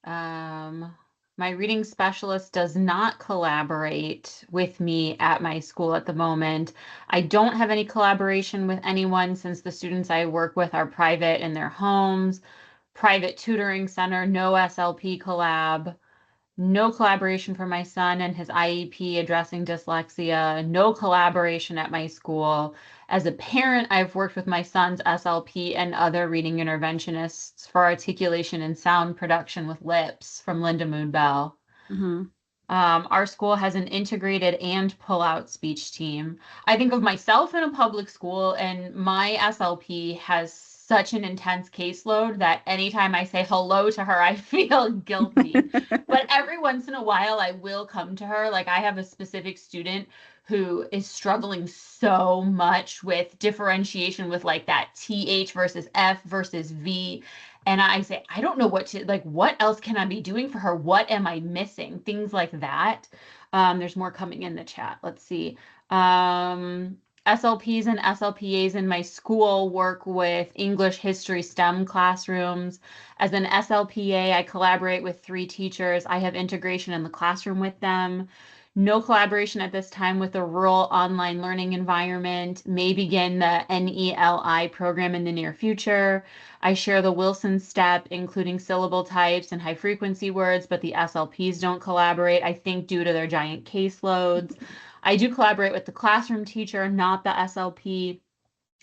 My reading specialist does not collaborate with me at my school at the moment. I don't have any collaboration with anyone since the students I work with are private in their homes. Private tutoring center, no SLP collab. No collaboration for my son and his IEP addressing dyslexia. No collaboration at my school. As a parent, I've worked with my son's SLP and other reading interventionists for articulation and sound production with lips from Linda Moon Bell. Mm-hmm. Our school has an integrated and pull-out speech team. I think of myself in a public school, and my SLP has such an intense caseload that anytime I say hello to her, I feel guilty. But every once in a while, I will come to her. Like I have a specific student who is struggling so much with differentiation with like that TH versus F versus V. And I say, I don't know what else can I be doing for her? What am I missing? Things like that. There's more coming in the chat. Let's see. SLPs and SLPAs in my school work with English, history, STEM classrooms. As an SLPA, I collaborate with 3 teachers. I have integration in the classroom with them. No collaboration at this time with a rural online learning environment. May begin the NELI program in the near future. I share the Wilson step, including syllable types and high frequency words, but the SLPs don't collaborate, I think due to their giant caseloads. I do collaborate with the classroom teacher, not the SLP.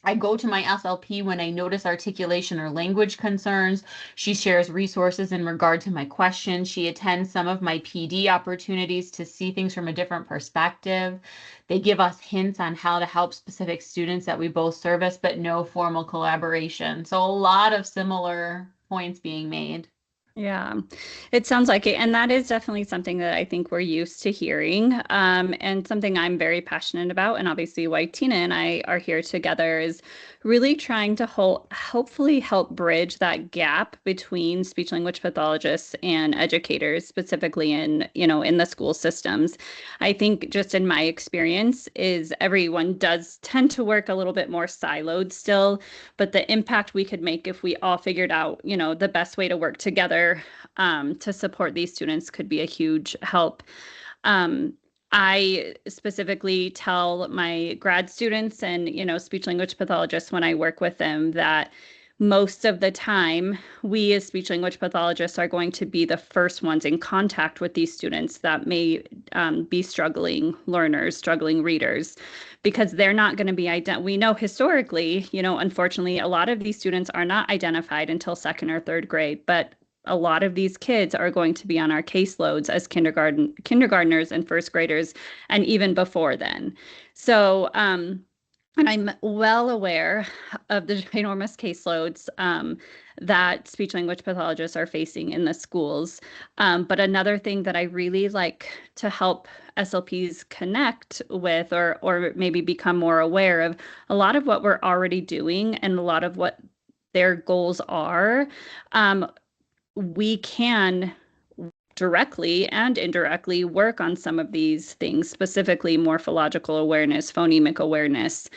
I go to my SLP when I notice articulation or language concerns. She shares resources in regard to my questions. She attends some of my PD opportunities to see things from a different perspective. They give us hints on how to help specific students that we both service, but no formal collaboration. So a lot of similar points being made. Yeah, it sounds like it. And that is definitely something that I think we're used to hearing, and something I'm very passionate about. And obviously why Tina and I are here together is really trying to hopefully help bridge that gap between speech language pathologists and educators, specifically in, in the school systems. I think just in my experience is everyone does tend to work a little bit more siloed still, but the impact we could make if we all figured out, the best way to work together to support these students could be a huge help. I specifically tell my grad students and, speech language pathologists when I work with them that most of the time, we as speech language pathologists are going to be the first ones in contact with these students that may be struggling learners, struggling readers, because they're not going to be we know historically, unfortunately, a lot of these students are not identified until 2nd or 3rd grade, but a lot of these kids are going to be on our caseloads as kindergartners and 1st graders, and even before then. So, and I'm well aware of the enormous caseloads that speech language pathologists are facing in the schools. But another thing that I really like to help SLPs connect with, or maybe become more aware of, a lot of what we're already doing and a lot of what their goals are, we can directly and indirectly work on some of these things, specifically morphological awareness, phonemic awareness.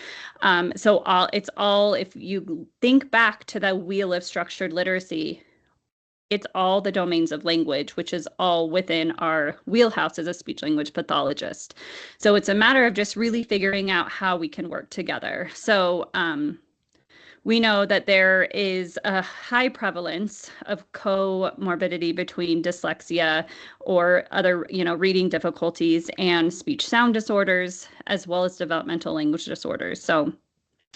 If you think back to the wheel of structured literacy, it's all the domains of language, which is all within our wheelhouse as a speech language pathologist. So it's a matter of just really figuring out how we can work together. So, we know that there is a high prevalence of comorbidity between dyslexia or other, reading difficulties and speech sound disorders, as well as developmental language disorders. So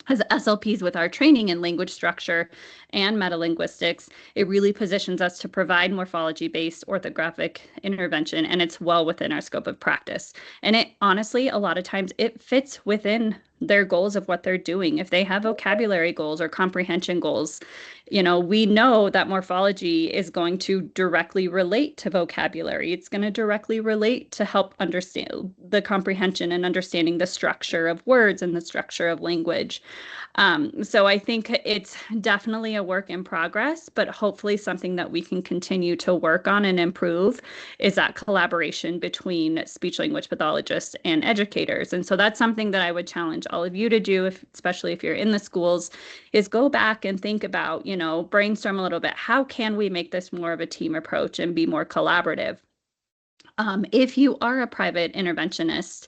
as SLPs with our training in language structure and metalinguistics, it really positions us to provide morphology-based orthographic intervention, and it's well within our scope of practice. And it honestly, a lot of times it fits within their goals of what they're doing. If they have vocabulary goals or comprehension goals, we know that morphology is going to directly relate to vocabulary. It's going to directly relate to help understand the comprehension and understanding the structure of words and the structure of language. So I think it's definitely a work in progress, but hopefully something that we can continue to work on and improve is that collaboration between speech language pathologists and educators. And so that's something that I would challenge all of you to do, especially if you're in the schools, is go back and think about, brainstorm a little bit. How can we make this more of a team approach and be more collaborative? If you are a private interventionist,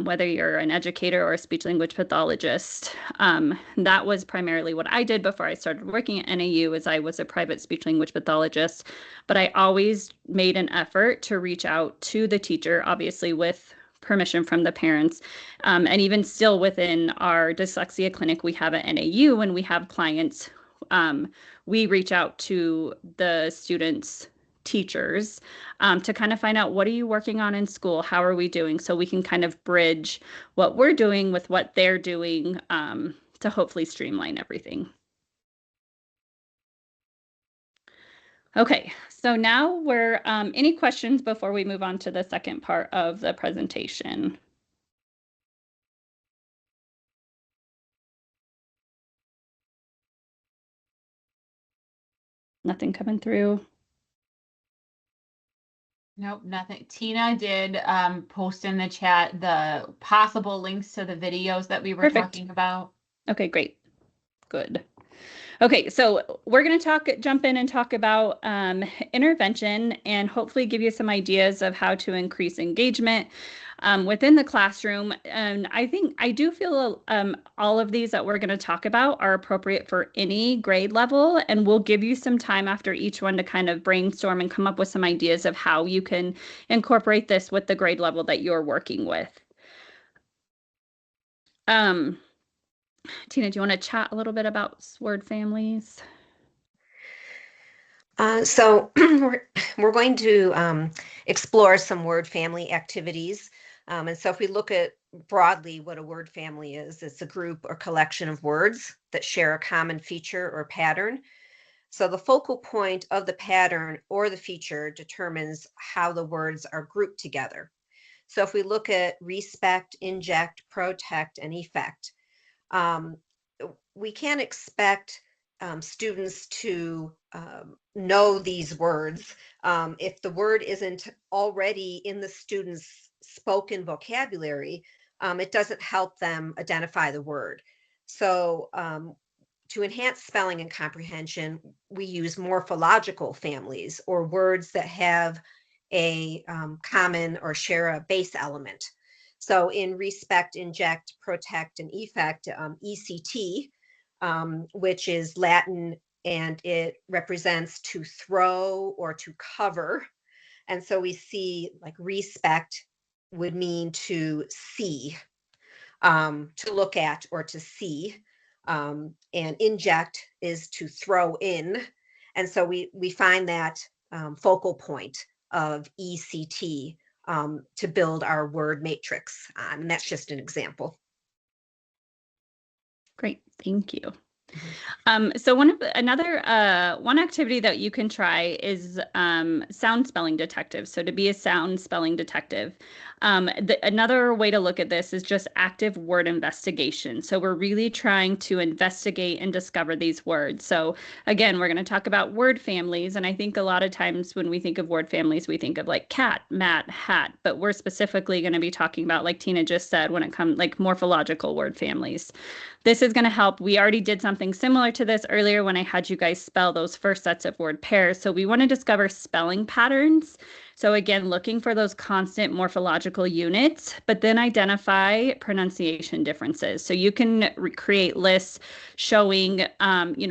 whether you're an educator or a speech language pathologist, that was primarily what I did before I started working at NAU, as I was a private speech language pathologist. But I always made an effort to reach out to the teacher, obviously with permission from the parents. And even still within our dyslexia clinic we have at NAU, when we have clients, we reach out to the students' teachers to kind of find out, what are you working on in school? How are we doing? So we can kind of bridge what we're doing with what they're doing to hopefully streamline everything. Okay, so now we're, any questions before we move on to the second part of the presentation? Nothing coming through? Nope, nothing. Tina did post in the chat the possible links to the videos that we were talking about. Okay, great. Good. Okay, so we're going to jump in and talk about intervention and hopefully give you some ideas of how to increase engagement within the classroom. And I do feel all of these that we're going to talk about are appropriate for any grade level, and we'll give you some time after each one to kind of brainstorm and come up with some ideas of how you can incorporate this with the grade level that you're working with. Tina, do you want to chat a little bit about word families? So we're going to explore some word family activities. And so if we look at broadly what a word family is, it's a group or collection of words that share a common feature or pattern. So the focal point of the pattern or the feature determines how the words are grouped together. So if we look at respect, inject, protect, and effect, we can't expect students to know these words if the word isn't already in the student's spoken vocabulary. It doesn't help them identify the word. So to enhance spelling and comprehension, we use morphological families, or words that have a common or share a base element. So in respect, inject, protect, and effect, ECT, which is Latin, and it represents to throw or to cover. And so we see like respect would mean to see, to look at or to see. And inject is to throw in. And so we find that focal point of ECT to build our word matrix on. And that's just an example. Great, thank you. So one activity that you can try is sound spelling detective. So to be a sound spelling detective. Another way to look at this is just active word investigation. So we're really trying to investigate and discover these words. So again, we're going to talk about word families. And I think a lot of times when we think of word families, we think of like cat, mat, hat, but we're specifically going to be talking about, like Tina just said, when it comes like morphological word families. This is going to help. We already did something similar to this earlier when I had you guys spell those first sets of word pairs. So we want to discover spelling patterns. So again, looking for those constant morphological units, but then identify pronunciation differences. So you can create lists showing,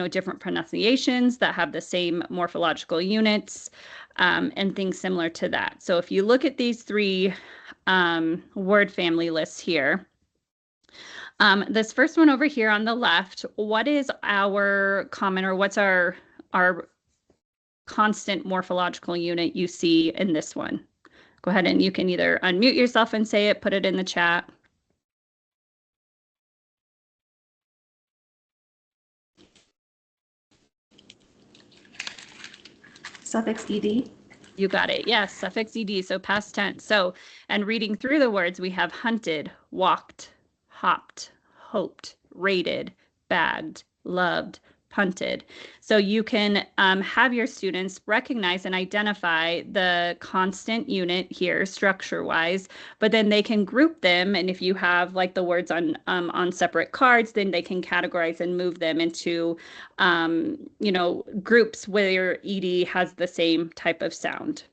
different pronunciations that have the same morphological units and things similar to that. So if you look at these three word family lists here, this first one over here on the left, what is our common, or what's our constant morphological unit you see in this one? Go ahead and you can either unmute yourself and say it, put it in the chat. Suffix ed. You got it. Yes, suffix ed, so past tense. So, and reading through the words, we have hunted, walked, hopped, hoped, rated, bagged, loved, punted. So you can have your students recognize and identify the constant unit here structure-wise, but then they can group them. And if you have like the words on separate cards, then they can categorize and move them into, groups where ed has the same type of sound.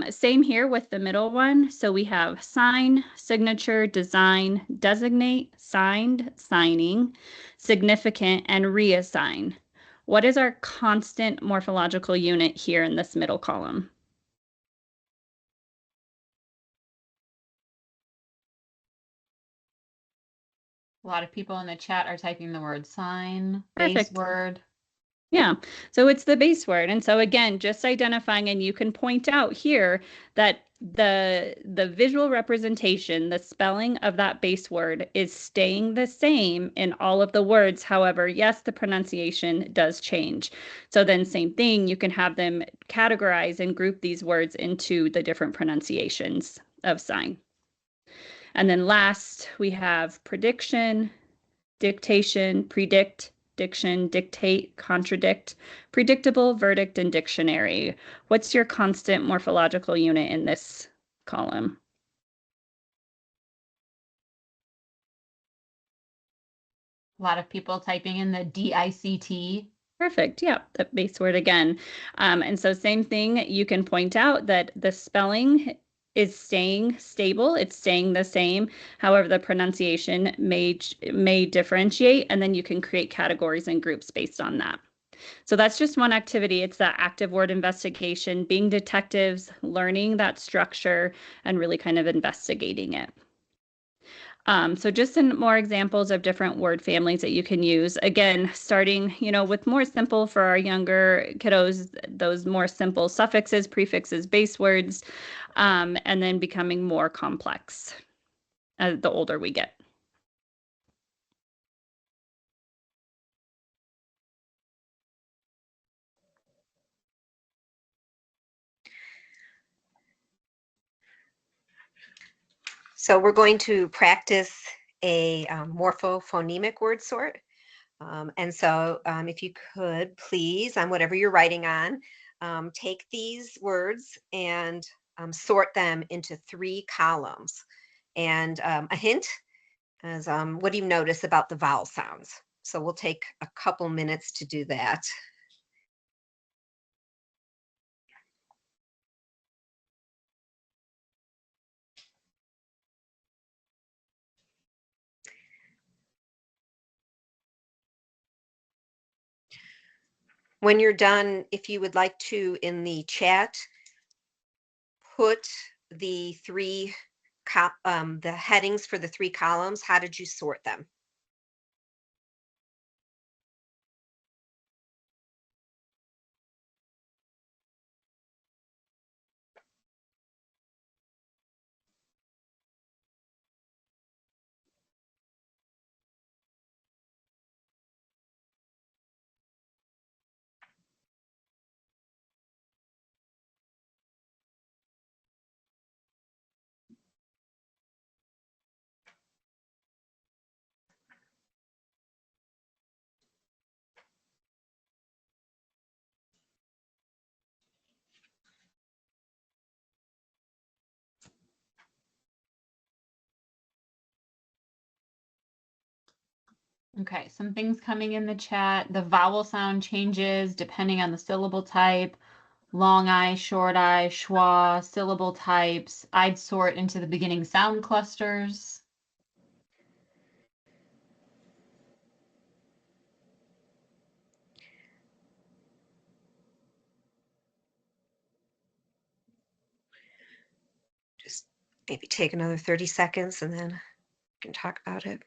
Same here with the middle one. So we have sign, signature, design, designate, signed, signing, significant, and reassign. What is our constant morphological unit here in this middle column? A lot of people in the chat are typing the word sign, Perfect. base word. Yeah, so it's the base word. And so again, just identifying, and you can point out here that the visual representation, the spelling of that base word is staying the same in all of the words. However, yes, the pronunciation does change. So then same thing, you can have them categorize and group these words into the different pronunciations of sign. And then last, we have prediction, dictation, predict, diction, dictate, contradict, predictable, verdict, and dictionary. What's your constant morphological unit in this column? A lot of people typing in the DICT. Perfect. Yeah, the base word again. And so same thing, you can point out that the spelling is staying stable. It's staying the same. However, the pronunciation may differentiate, and then you can create categories and groups based on that. So that's just one activity. It's that active word investigation, being detectives, learning that structure, and really kind of investigating it. So just some more examples of different word families that you can use. Again, starting, with more simple for our younger kiddos, those more simple suffixes, prefixes, base words, and then becoming more complex the older we get. So we're going to practice a morphophonemic word sort. And so if you could please, on whatever you're writing on, take these words and sort them into 3 columns. And a hint is what do you notice about the vowel sounds? So we'll take a couple minutes to do that. When you're done, if you would like to, in the chat, put the the headings for the 3 columns. How did you sort them? Okay, some things coming in the chat. The vowel sound changes depending on the syllable type. Long I, short I, schwa, syllable types. I'd sort into the beginning sound clusters. Just maybe take another 30 seconds and then we can talk about it.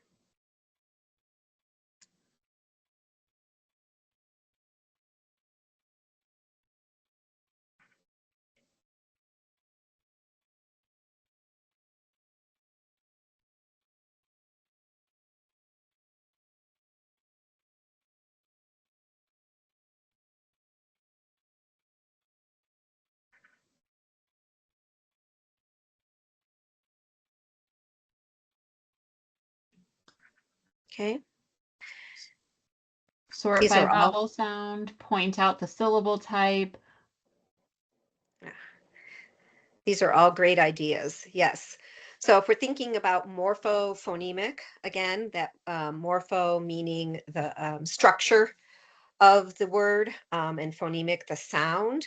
Okay. Sort These by are all- vowel sound, point out the syllable type. These are all great ideas. Yes. So if we're thinking about morphophonemic, again, that morpho meaning the structure of the word, and phonemic, the sound,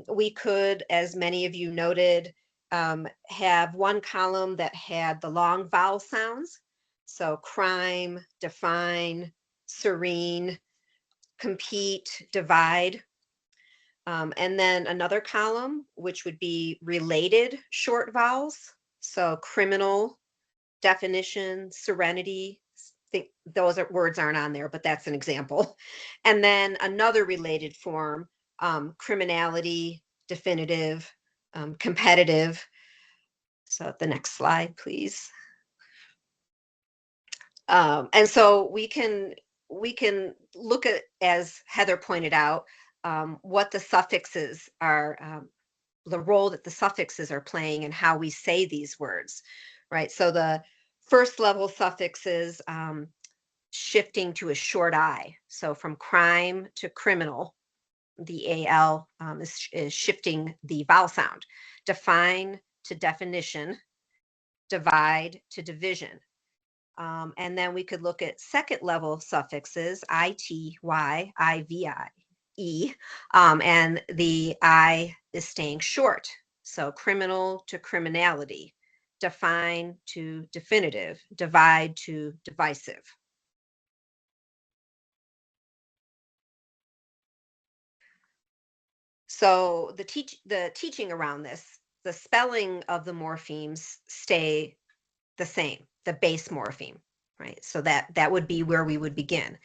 we could, as many of you noted, have one column that had the long vowel sounds. So crime, define, serene, compete, divide. And then another column, which would be related short vowels. So criminal, definition, serenity. Think those words aren't on there, but that's an example. And then another related form, criminality, definitive, competitive. So the next slide, please. And so we can look at, as Heather pointed out, what the suffixes are, the role that the suffixes are playing and how we say these words, right? So the first level suffixes, shifting to a short I. So from crime to criminal, the AL is shifting the vowel sound. Define to definition, divide to division. And then we could look at second level suffixes, ITY, IVI, E, and the I is staying short. So criminal to criminality, define to definitive, divide to divisive. So the teaching around this, the spelling of the morphemes stay the same. the base morpheme, right? So that would be where we would begin.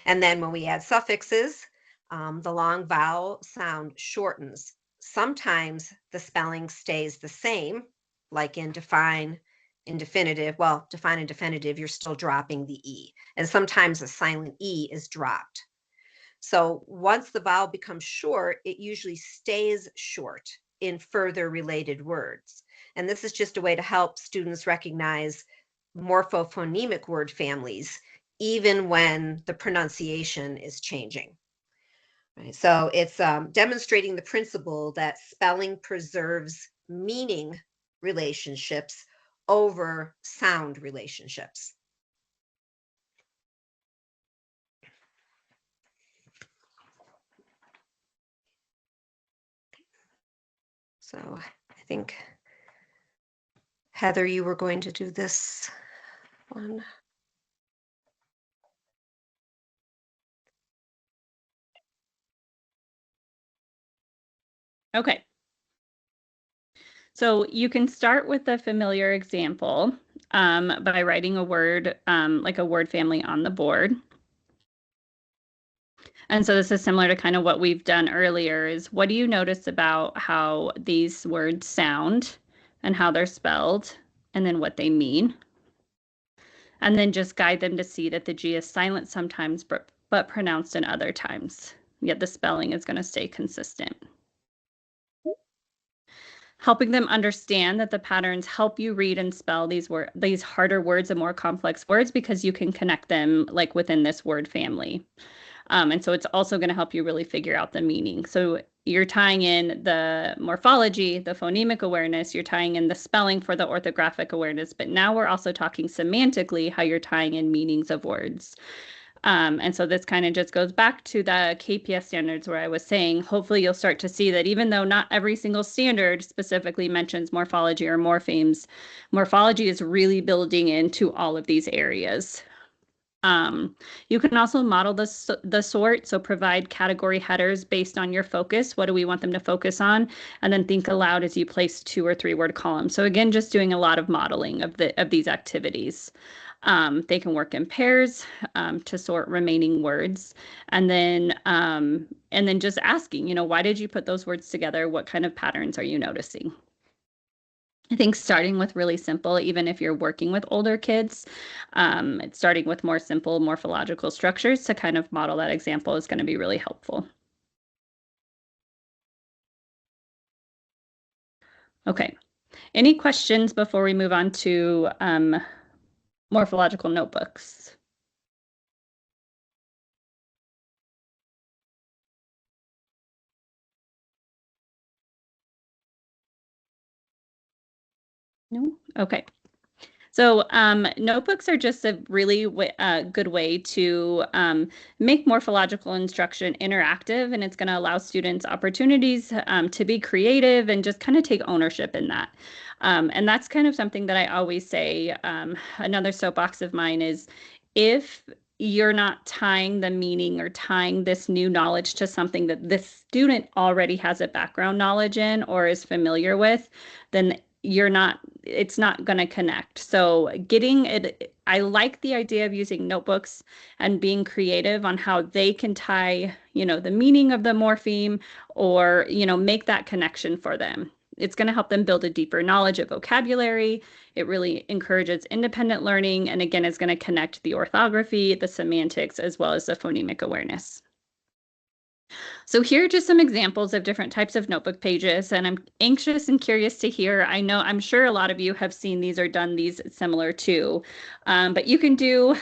And then when we add suffixes, the long vowel sound shortens. Sometimes the spelling stays the same, like in define, in definitive. Well, define and definitive, you're still dropping the E. And sometimes a silent E is dropped. So once the vowel becomes short, it usually stays short in further related words. And this is just a way to help students recognize morphophonemic word families, even when the pronunciation is changing. Right? So it's demonstrating the principle that spelling preserves meaning relationships over sound relationships. So I think, Heather, you were going to do this one. Okay. So you can start with a familiar example by writing a word, like a word family on the board. And so this is similar to kind of what we've done earlier is what do you notice about how these words sound and how they're spelled and then what they mean? And then just guide them to see that the G is silent sometimes, but pronounced in other times. Yet the spelling is going to stay consistent. Helping them understand that the patterns help you read and spell these harder words and more complex words because you can connect them like within this word family. And so it's also going to help you really figure out the meaning. So you're tying in the morphology, the phonemic awareness, you're tying in the spelling for the orthographic awareness, but now we're also talking semantically how you're tying in meanings of words. And so this kind of just goes back to the KPS standards where I was saying, hopefully you'll start to see that even though not every single standard specifically mentions morphology or morphemes, morphology is really building into all of these areas. You can also model the sort, so provide category headers based on your focus. What do we want them to focus on? And then think aloud as you place 2 or 3 word columns. So again, just doing a lot of modeling of these activities. They can work in pairs to sort remaining words, and then just asking, why did you put those words together? What kind of patterns are you noticing? I think starting with really simple, even if you're working with older kids, starting with more simple morphological structures to kind of model that example is going to be really helpful. Okay, any questions before we move on to morphological notebooks? No? Okay. So notebooks are just a really good way to make morphological instruction interactive, and it's going to allow students opportunities to be creative and just kind of take ownership in that. And that's kind of something that I always say. Another soapbox of mine is if you're not tying the meaning or tying this new knowledge to something that this student already has a background knowledge in or is familiar with, then it's not going to connect. So getting it, I like the idea of using notebooks and being creative on how they can tie, the meaning of the morpheme or, make that connection for them. It's going to help them build a deeper knowledge of vocabulary. It really encourages independent learning. And again, it's going to connect the orthography, the semantics, as well as the phonemic awareness. So here are just some examples of different types of notebook pages, and I'm anxious and curious to hear. I'm sure a lot of you have seen these or done these similar too, but you can do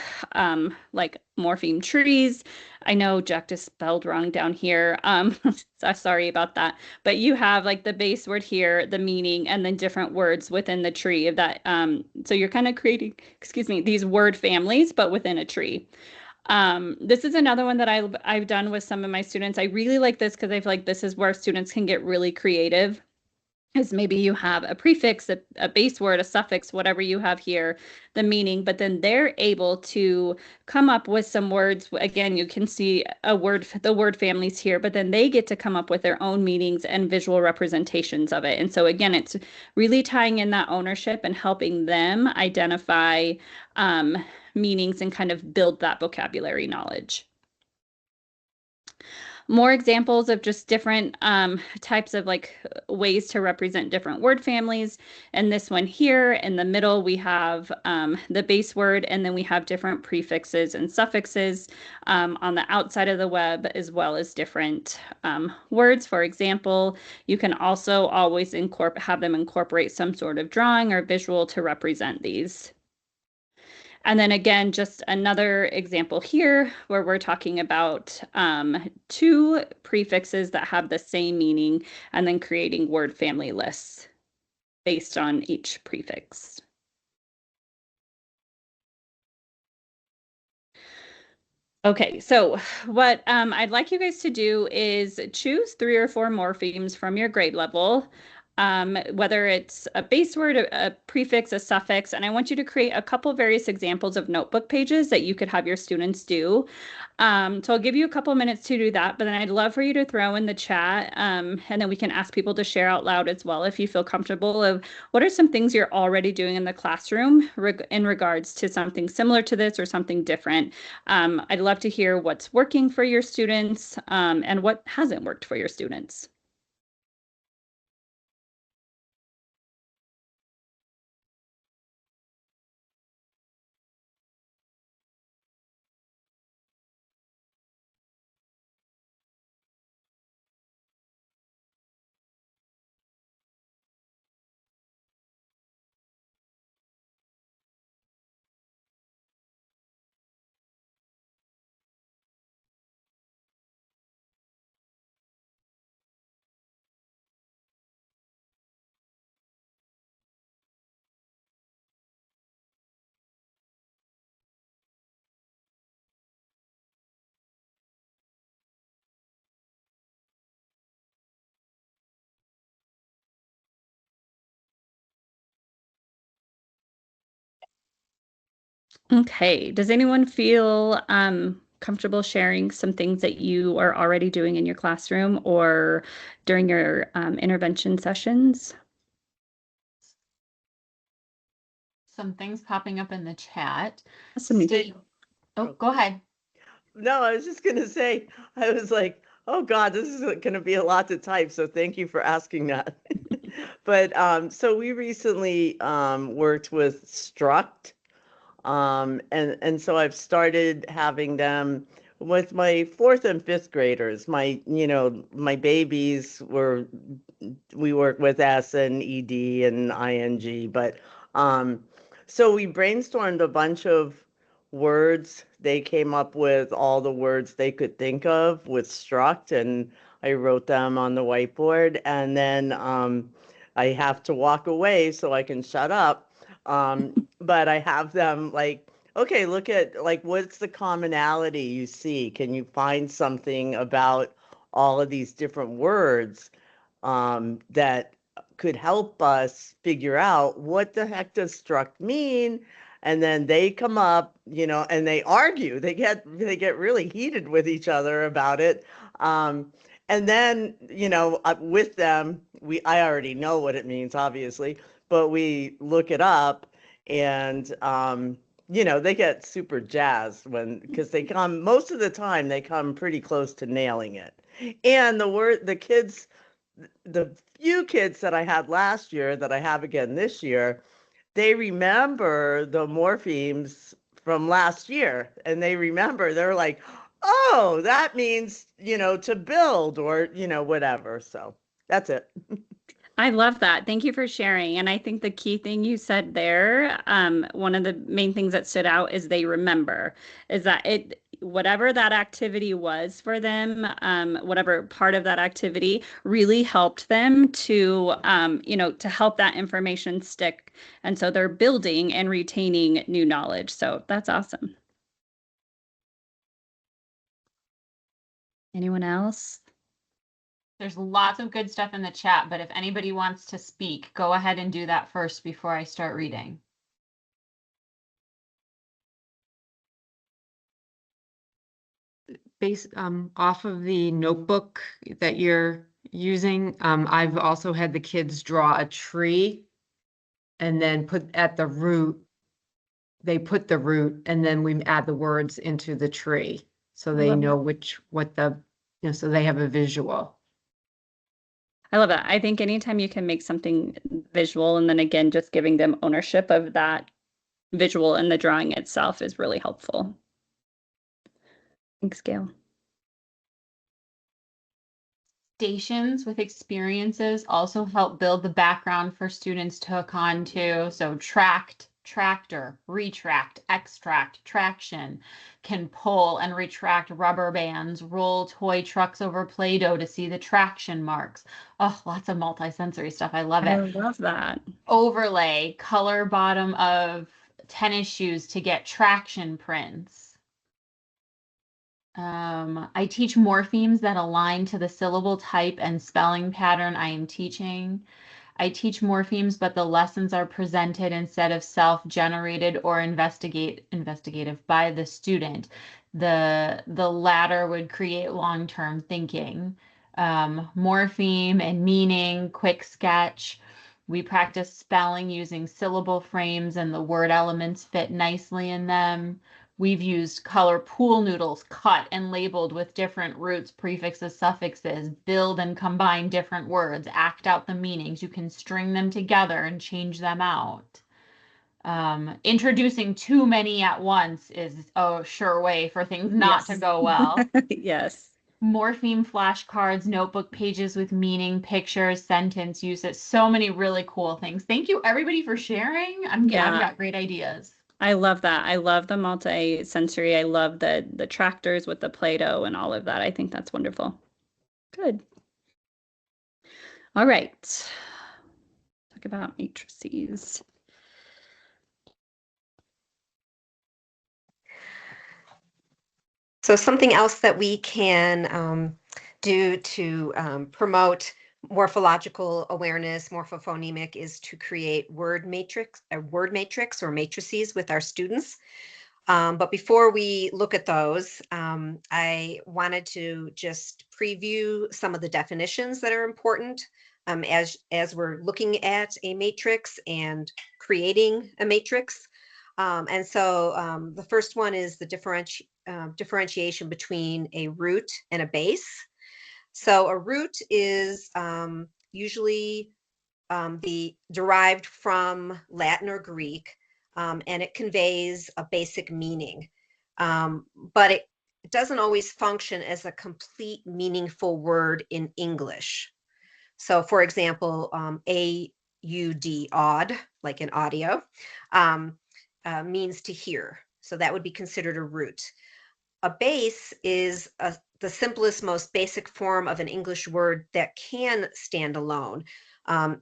like morpheme trees. I know Jack just spelled wrong down here. So sorry about that, but you have like the base word here, the meaning, and then different words within the tree of that. So you're kind of creating, these word families, but within a tree. This is another one that I've done with some of my students. I really like this because I feel like this is where students can get really creative is maybe you have a prefix, a base word, a suffix, whatever you have here, the meaning, but then they're able to come up with some words. Again, you can see the word families here, but then they get to come up with their own meanings and visual representations of it. And so again, it's really tying in that ownership and helping them identify meanings and kind of build that vocabulary knowledge. More examples of just different types of ways to represent different word families. And this one here in the middle, we have the base word, and then we have different prefixes and suffixes on the outside of the web, as well as different words. For example, you can also always have them incorporate some sort of drawing or visual to represent these. And then again, just another example here where we're talking about two prefixes that have the same meaning and then creating word family lists based on each prefix. Okay, so what I'd like you guys to do is choose 3 or 4 morphemes from your grade level. Whether it's a base word, a prefix, a suffix, and I want you to create a couple various examples of notebook pages that you could have your students do. So I'll give you a couple minutes to do that, but then I'd love for you to throw in the chat, and then we can ask people to share out loud as well if you feel comfortable of what are some things you're already doing in the classroom in regards to something similar to this or something different. I'd love to hear what's working for your students and what hasn't worked for your students. Okay, does anyone feel comfortable sharing some things that you are already doing in your classroom or during your intervention sessions? Some things popping up in the chat. Oh, go ahead. No, I was just going to say, I was like, oh God, this is going to be a lot to type. So thank you for asking that. But so we recently worked with Struct. And so I've started having them with my 4th and 5th graders. My babies we work with S and ED and ING, but so we brainstormed a bunch of words. They came up with all the words they could think of with Struct, and I wrote them on the whiteboard, and then I have to walk away so I can shut up. But I have them okay, look at what's the commonality you see? Can you find something about all of these different words that could help us figure out what the heck does struct mean? And then they come up, and they argue. They get really heated with each other about it. And then, with them, I already know what it means, obviously, but we look it up, and they get super jazzed because most of the time they come pretty close to nailing it. And the few kids that I had last year that I have again this year, they remember the morphemes from last year, and they're like, oh, that means, to build or, whatever. So that's it. I love that. Thank you for sharing. And I think the key thing you said there, one of the main things that stood out is they remember, is that whatever that activity was for them, whatever part of that activity really helped them to, to help that information stick. And so they're building and retaining new knowledge. So that's awesome. Anyone else? There's lots of good stuff in the chat, but if anybody wants to speak, go ahead and do that first before I start reading. Based off of the notebook that you're using, I've also had the kids draw a tree and then put at the root, they put the root, and then we add the words into the tree. So they know so they have a visual. I love that. I think anytime you can make something visual and then again, just giving them ownership of that visual and the drawing itself is really helpful. Thanks, Gail. Stations with experiences also help build the background for students to hook on to. So tract, tractor, retract, extract, traction, can pull and retract rubber bands, roll toy trucks over Play-Doh to see the traction marks. Oh, lots of multisensory stuff. I love it. I love that. Overlay, color bottom of tennis shoes to get traction prints. I teach morphemes that align to the syllable type and spelling pattern I am teaching. I teach morphemes, but the lessons are presented instead of self-generated or investigative by the student. The latter would create long-term thinking. Morpheme and meaning, quick sketch. We practice spelling using syllable frames and the word elements fit nicely in them. We've used color pool noodles cut and labeled with different roots, prefixes, suffixes, build and combine different words, act out the meanings. You can string them together and change them out. Introducing too many at once is a sure way for things not to go well. Yes. Morpheme flashcards, notebook pages with meaning, pictures, sentence uses, so many really cool things. Thank you everybody for sharing. I've got great ideas. I love that. I love the multi-sensory. I love the tractors with the Play-Doh and all of that. I think that's wonderful. Good. All right. Talk about matrices. So something else that we can do to promote morphological awareness, morphophonemic, is to create word matrix or matrices with our students. But before we look at those, I wanted to just preview some of the definitions that are important as we're looking at a matrix and creating a matrix. And so the first one is the differentiation between a root and a base. So a root is usually derived from Latin or Greek, and it conveys a basic meaning, but it doesn't always function as a complete meaningful word in English. So for example, AUD, odd, like in audio, means to hear. So that would be considered a root. A base is the simplest, most basic form of an English word that can stand alone.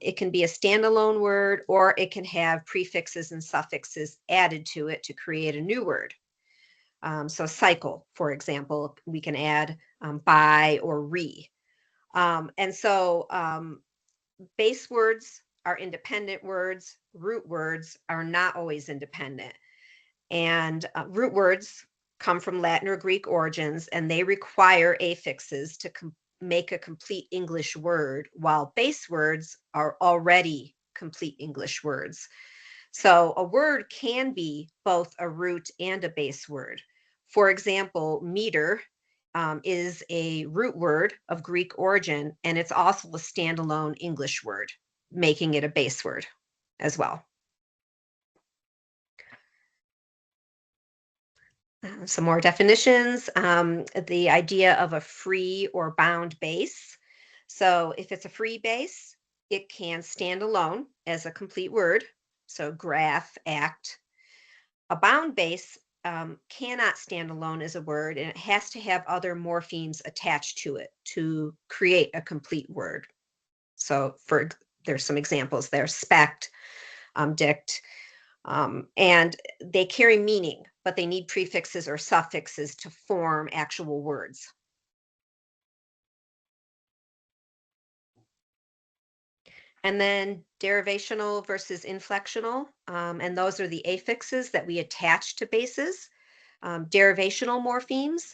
It can be a standalone word, or it can have prefixes and suffixes added to it to create a new word. So cycle, for example, we can add by or re. And so base words are independent words. Root words are not always independent. And root words come from Latin or Greek origins, and they require affixes to make a complete English word, while base words are already complete English words. So a word can be both a root and a base word. For example, meter is a root word of Greek origin, and it's also a standalone English word, making it a base word as well. Some more definitions. The idea of a free or bound base. So if it's a free base, it can stand alone as a complete word. So graph, act. A bound base cannot stand alone as a word, and it has to have other morphemes attached to it to create a complete word. So there's some examples there: spect, dict, and they carry meaning, but they need prefixes or suffixes to form actual words. And then derivational versus inflectional, and those are the affixes that we attach to bases. Derivational morphemes,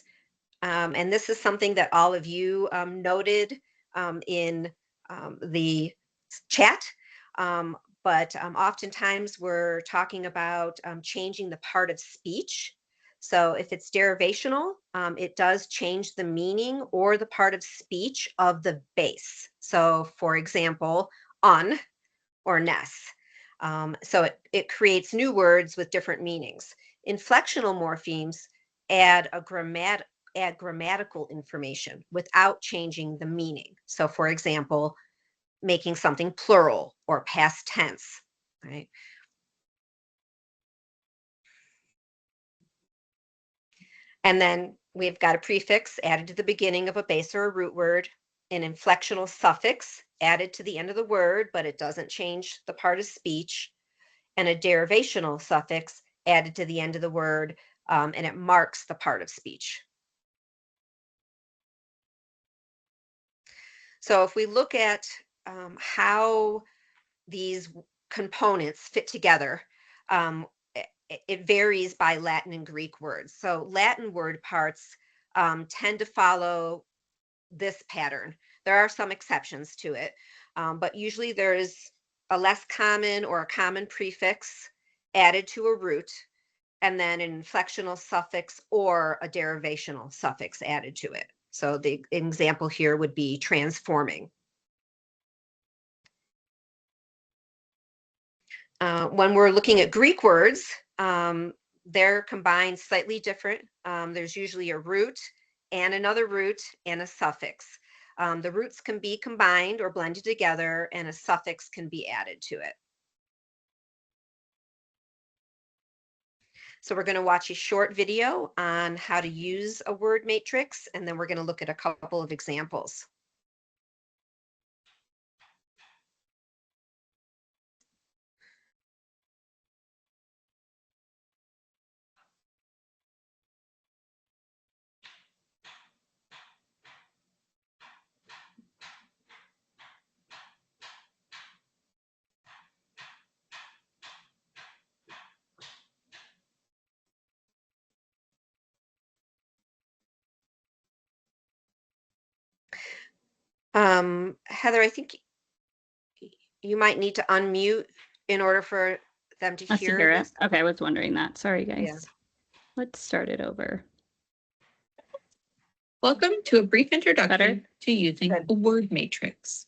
and this is something that all of you noted in the chat, but oftentimes we're talking about changing the part of speech. So if it's derivational, it does change the meaning or the part of speech of the base. So for example, on or ness. So it creates new words with different meanings. Inflectional morphemes add grammatical information without changing the meaning. So for example, making something plural or past tense, right? And then we've got a prefix added to the beginning of a base or a root word, an inflectional suffix added to the end of the word, but it doesn't change the part of speech, and a derivational suffix added to the end of the word, and it marks the part of speech. So if we look at how these components fit together, it varies by Latin and Greek words. So Latin word parts tend to follow this pattern. There are some exceptions to it, but usually there's a less common or a common prefix added to a root, and then an inflectional suffix or a derivational suffix added to it. So the example here would be transforming. When we're looking at Greek words, they're combined slightly different. There's usually a root and another root and a suffix. The roots can be combined or blended together, and a suffix can be added to it. So we're going to watch a short video on how to use a word matrix, and then we're going to look at a couple of examples. Heather, I think you might need to unmute in order for them to hear it. this. Okay, I was wondering that. Sorry, guys. Yeah. Let's start it over. Welcome to a brief introduction to using a word matrix.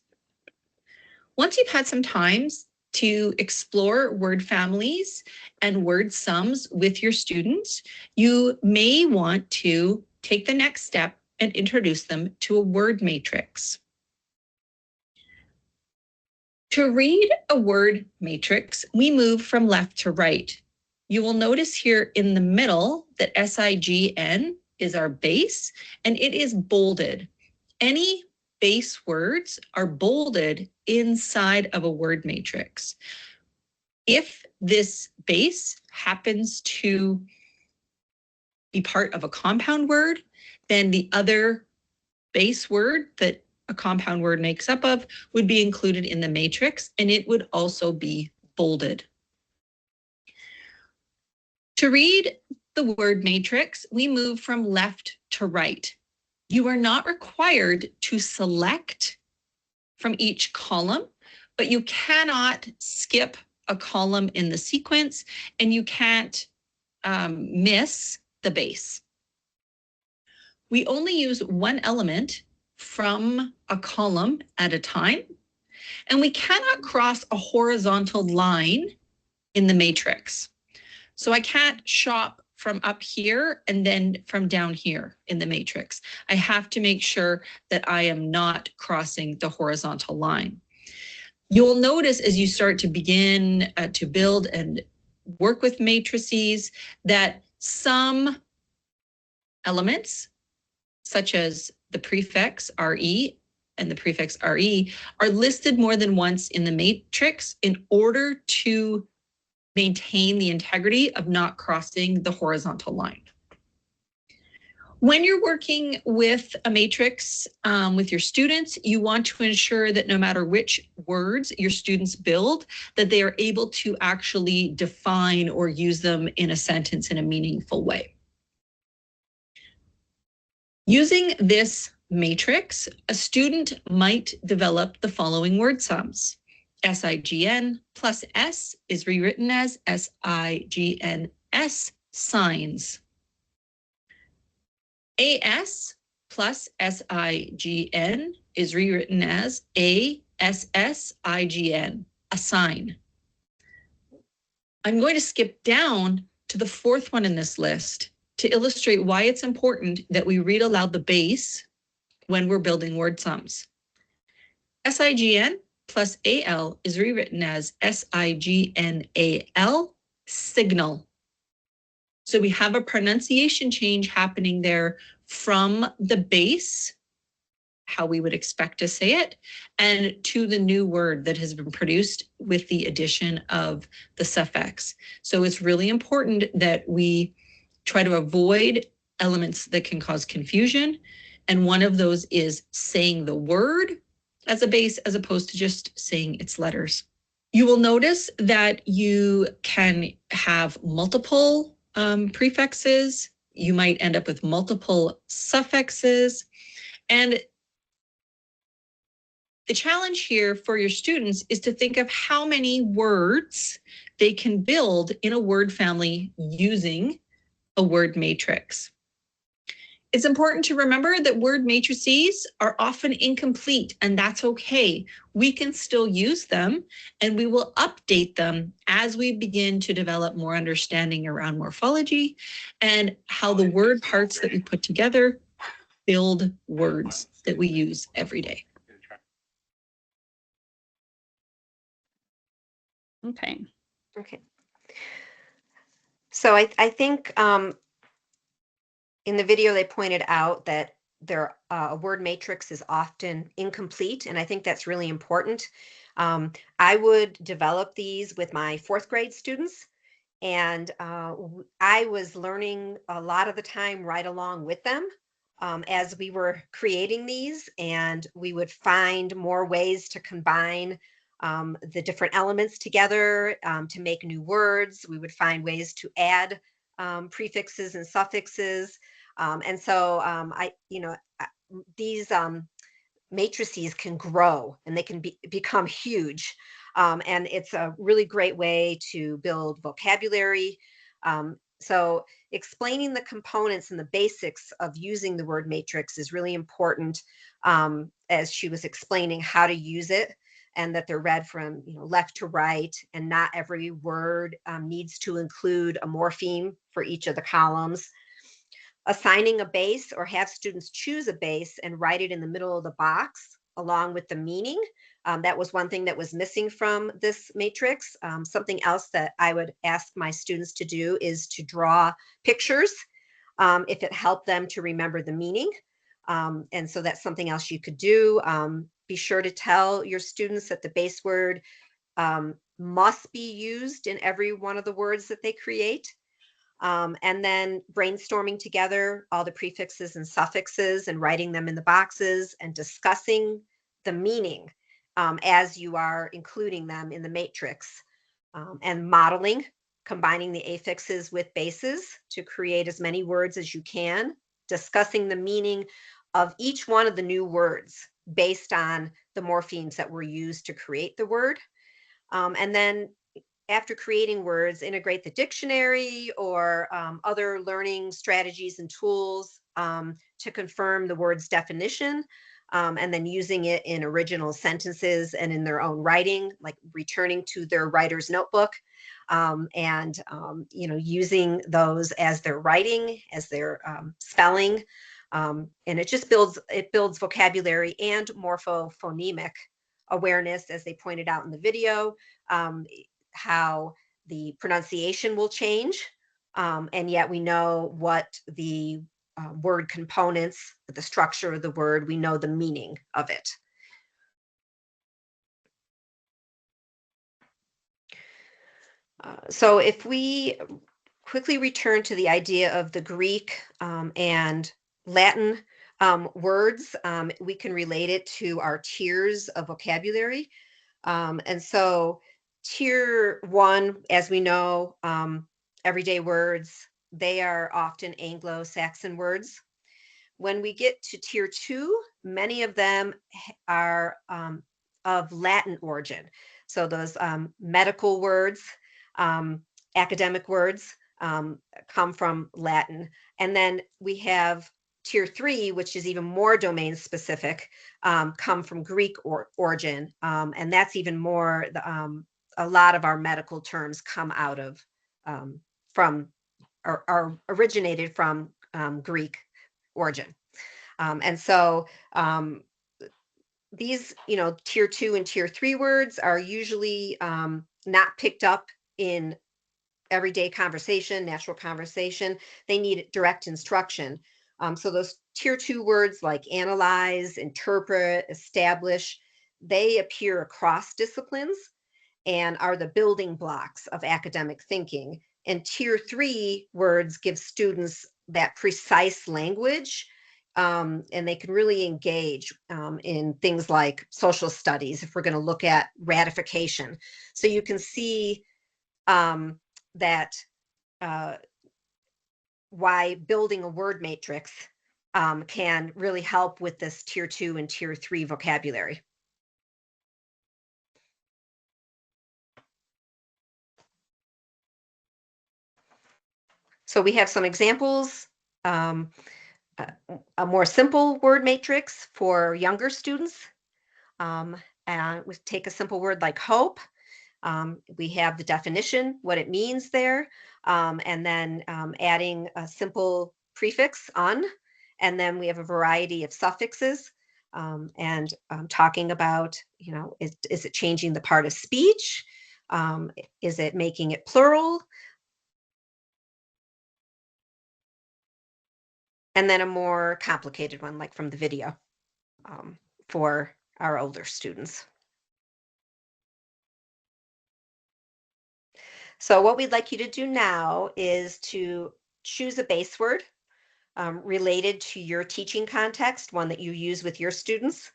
Once you've had some time to explore word families and word sums with your students, you may want to take the next step and introduce them to a word matrix. To read a word matrix, we move from left to right. You will notice here in the middle that SIGN is our base, and it is bolded. Any base words are bolded inside of a word matrix. If this base happens to be part of a compound word, then the other base word that a compound word makes up of would be included in the matrix, and it would also be bolded. To read the word matrix, we move from left to right. You are not required to select from each column, but you cannot skip a column in the sequence, and you can't miss the base. We only use one element from a column at a time, and we cannot cross a horizontal line in the matrix. So I can't shop from up here and then from down here in the matrix. I have to make sure that I am not crossing the horizontal line. You'll notice as you start to begin to build and work with matrices that some elements, such as the prefix RE and the prefix RE, are listed more than once in the matrix in order to maintain the integrity of not crossing the horizontal line. When you're working with a matrix with your students, you want to ensure that no matter which words your students build, that they are able to actually define or use them in a sentence in a meaningful way. Using this matrix, a student might develop the following word sums. SIGN plus S is rewritten as SIGNS, signs. AS plus SIGN is rewritten as ASSIGN, a sign. I'm going to skip down to the fourth one in this list to illustrate why it's important that we read aloud the base when we're building word sums. SIGN plus AL is rewritten as SIGNAL, signal. So we have a pronunciation change happening there from the base, how we would expect to say it, and to the new word that has been produced with the addition of the suffix. So it's really important that we try to avoid elements that can cause confusion. And one of those is saying the word as a base as opposed to just saying its letters. You will notice that you can have multiple prefixes. You might end up with multiple suffixes. And the challenge here for your students is to think of how many words they can build in a word family using a word matrix. It's important to remember that word matrices are often incomplete, and that's okay. We can still use them, and we will update them as we begin to develop more understanding around morphology and how the word parts that we put together build words that we use every day. Okay. Okay. So I think in the video they pointed out that their word matrix is often incomplete, and I think that's really important. I would develop these with my fourth grade students, and I was learning a lot of the time right along with them as we were creating these, and we would find more ways to combine the different elements together to make new words. We would find ways to add prefixes and suffixes. And so these matrices can grow and they can become huge. And it's a really great way to build vocabulary. So explaining the components and the basics of using the word matrix is really important, as she was explaining how to use it, and that they're read from left to right, and not every word needs to include a morpheme for each of the columns. Assigning a base, or have students choose a base and write it in the middle of the box along with the meaning. That was one thing that was missing from this matrix. Something else that I would ask my students to do is to draw pictures if it helped them to remember the meaning. And so that's something else you could do. Be sure to tell your students that the base word must be used in every one of the words that they create. And then brainstorming together all the prefixes and suffixes and writing them in the boxes and discussing the meaning as you are including them in the matrix. And modeling, combining the affixes with bases to create as many words as you can, discussing the meaning of each one of the new words based on the morphemes that were used to create the word. And then after creating words, integrate the dictionary or other learning strategies and tools to confirm the word's definition, and then using it in original sentences and in their own writing, like returning to their writer's notebook, and using those as they're writing, as they're spelling. And it just builds vocabulary and morphophonemic awareness, as they pointed out in the video. How the pronunciation will change, and yet we know what the word components, the structure of the word, we know the meaning of it. So if we quickly return to the idea of the Greek and Latin words, we can relate it to our tiers of vocabulary. And so tier 1, as we know, everyday words, they are often Anglo-Saxon words. When we get to tier 2, many of them are of Latin origin. So those medical words, academic words come from Latin. And then we have tier 3, which is even more domain specific, come from Greek origin. And that's even more, a lot of our medical terms come out of, from, or are originated from Greek origin. And so these, tier 2 and tier 3 words are usually not picked up in everyday conversation, natural conversation. They need direct instruction. So those tier 2 words like analyze, interpret, establish, they appear across disciplines and are the building blocks of academic thinking. And tier 3 words give students that precise language, and they can really engage in things like social studies, if we're going to look at ratification. So you can see that why building a word matrix can really help with this tier 2 and tier 3 vocabulary. So we have some examples. A more simple word matrix for younger students. And we take a simple word like hope. We have the definition, what it means there, and then adding a simple prefix on, and then we have a variety of suffixes, and talking about, is it changing the part of speech? Is it making it plural? And then a more complicated one, like from the video, for our older students. So what we'd like you to do now is to choose a base word related to your teaching context, one that you use with your students,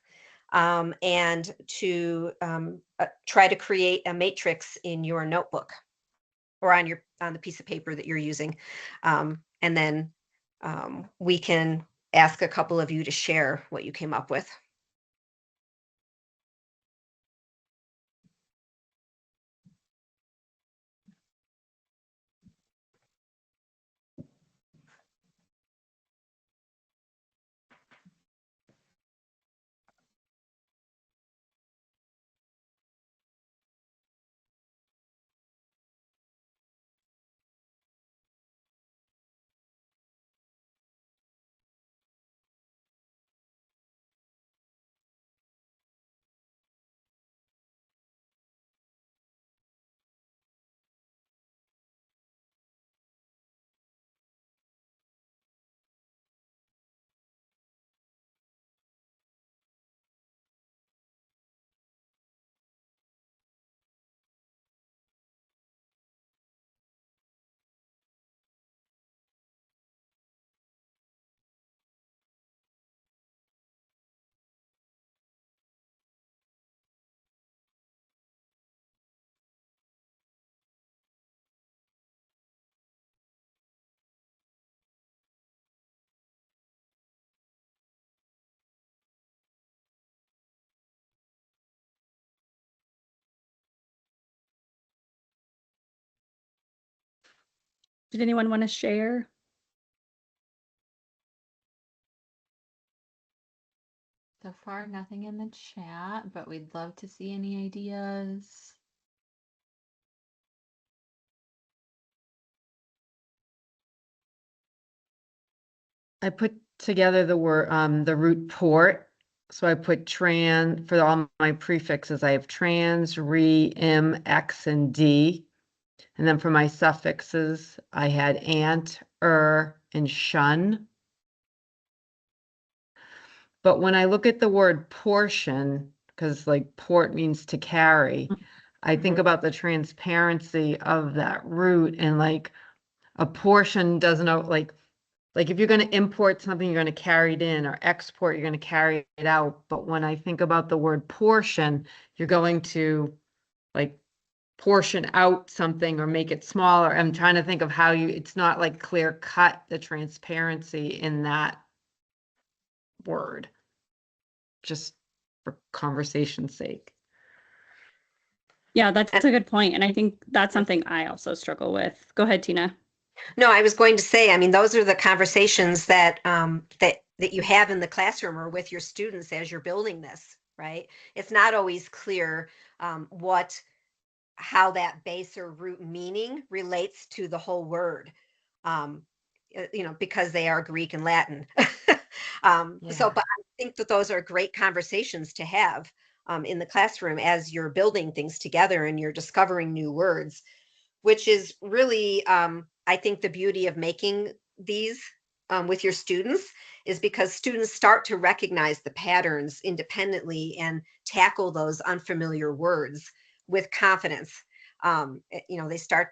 and to try to create a matrix in your notebook or on the piece of paper that you're using. And then we can ask a couple of you to share what you came up with. Did anyone want to share? So far, nothing in the chat, but we'd love to see any ideas. I put together the word, the root port. So I put trans for all my prefixes. I have trans, re, m, x, and d. And then for my suffixes, I had ant, and shun. But when I look at the word portion, because like port means to carry, I think about the transparency of that root, and like a portion doesn't know, like like if you're going to import something, you're going to carry it in, or export, you're going to carry it out. But when I think about the word portion, you're going to like portion out something or make it smaller. I'm trying to think of how it's not like clear cut, the transparency in that word, just for conversation's sake. Yeah, that's a good point. And I think that's something I also struggle with. Go ahead, Tina. No, I was going to say, I mean, those are the conversations that that you have in the classroom or with your students as you're building this, right? It's not always clear how that base or root meaning relates to the whole word, because they are Greek and Latin. So, but I think that those are great conversations to have in the classroom as you're building things together and you're discovering new words, which is really, I think, the beauty of making these with your students, is because students start to recognize the patterns independently and tackle those unfamiliar words with confidence. They start,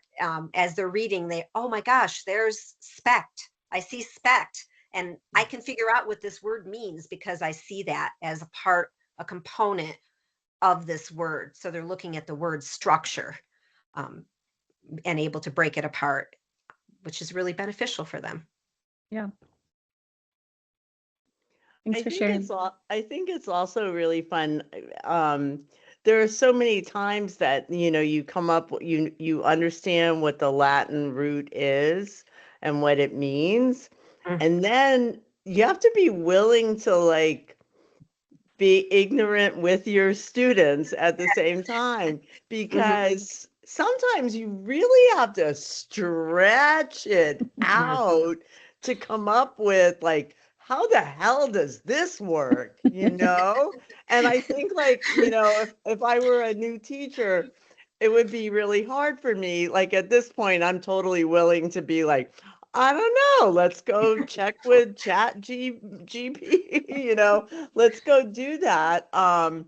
as they're reading, oh my gosh, there's spect. I see spect. And I can figure out what this word means because I see that as a component of this word. So they're looking at the word structure and able to break it apart, which is really beneficial for them. Yeah. Thanks for sharing. I think it's also really fun. There are so many times that, you come up, you understand what the Latin root is and what it means. And then you have to be willing to like be ignorant with your students at the same time, because sometimes you really have to stretch it out to come up with like, how the hell does this work? And I think like, if I were a new teacher, it would be really hard for me. Like at this point, I'm totally willing to be like, I don't know, let's go check with GP, let's go do that. But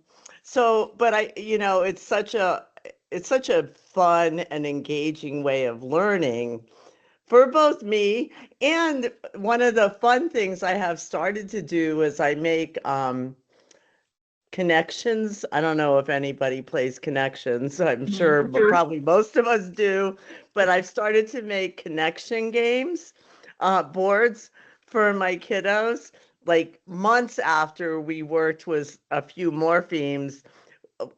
it's such a fun and engaging way of learning for both me, and one of the fun things I have started to do is I make connections. I don't know if anybody plays connections. I'm sure probably most of us do, but I've started to make connection games, boards for my kiddos, like months after we worked with a few morphemes,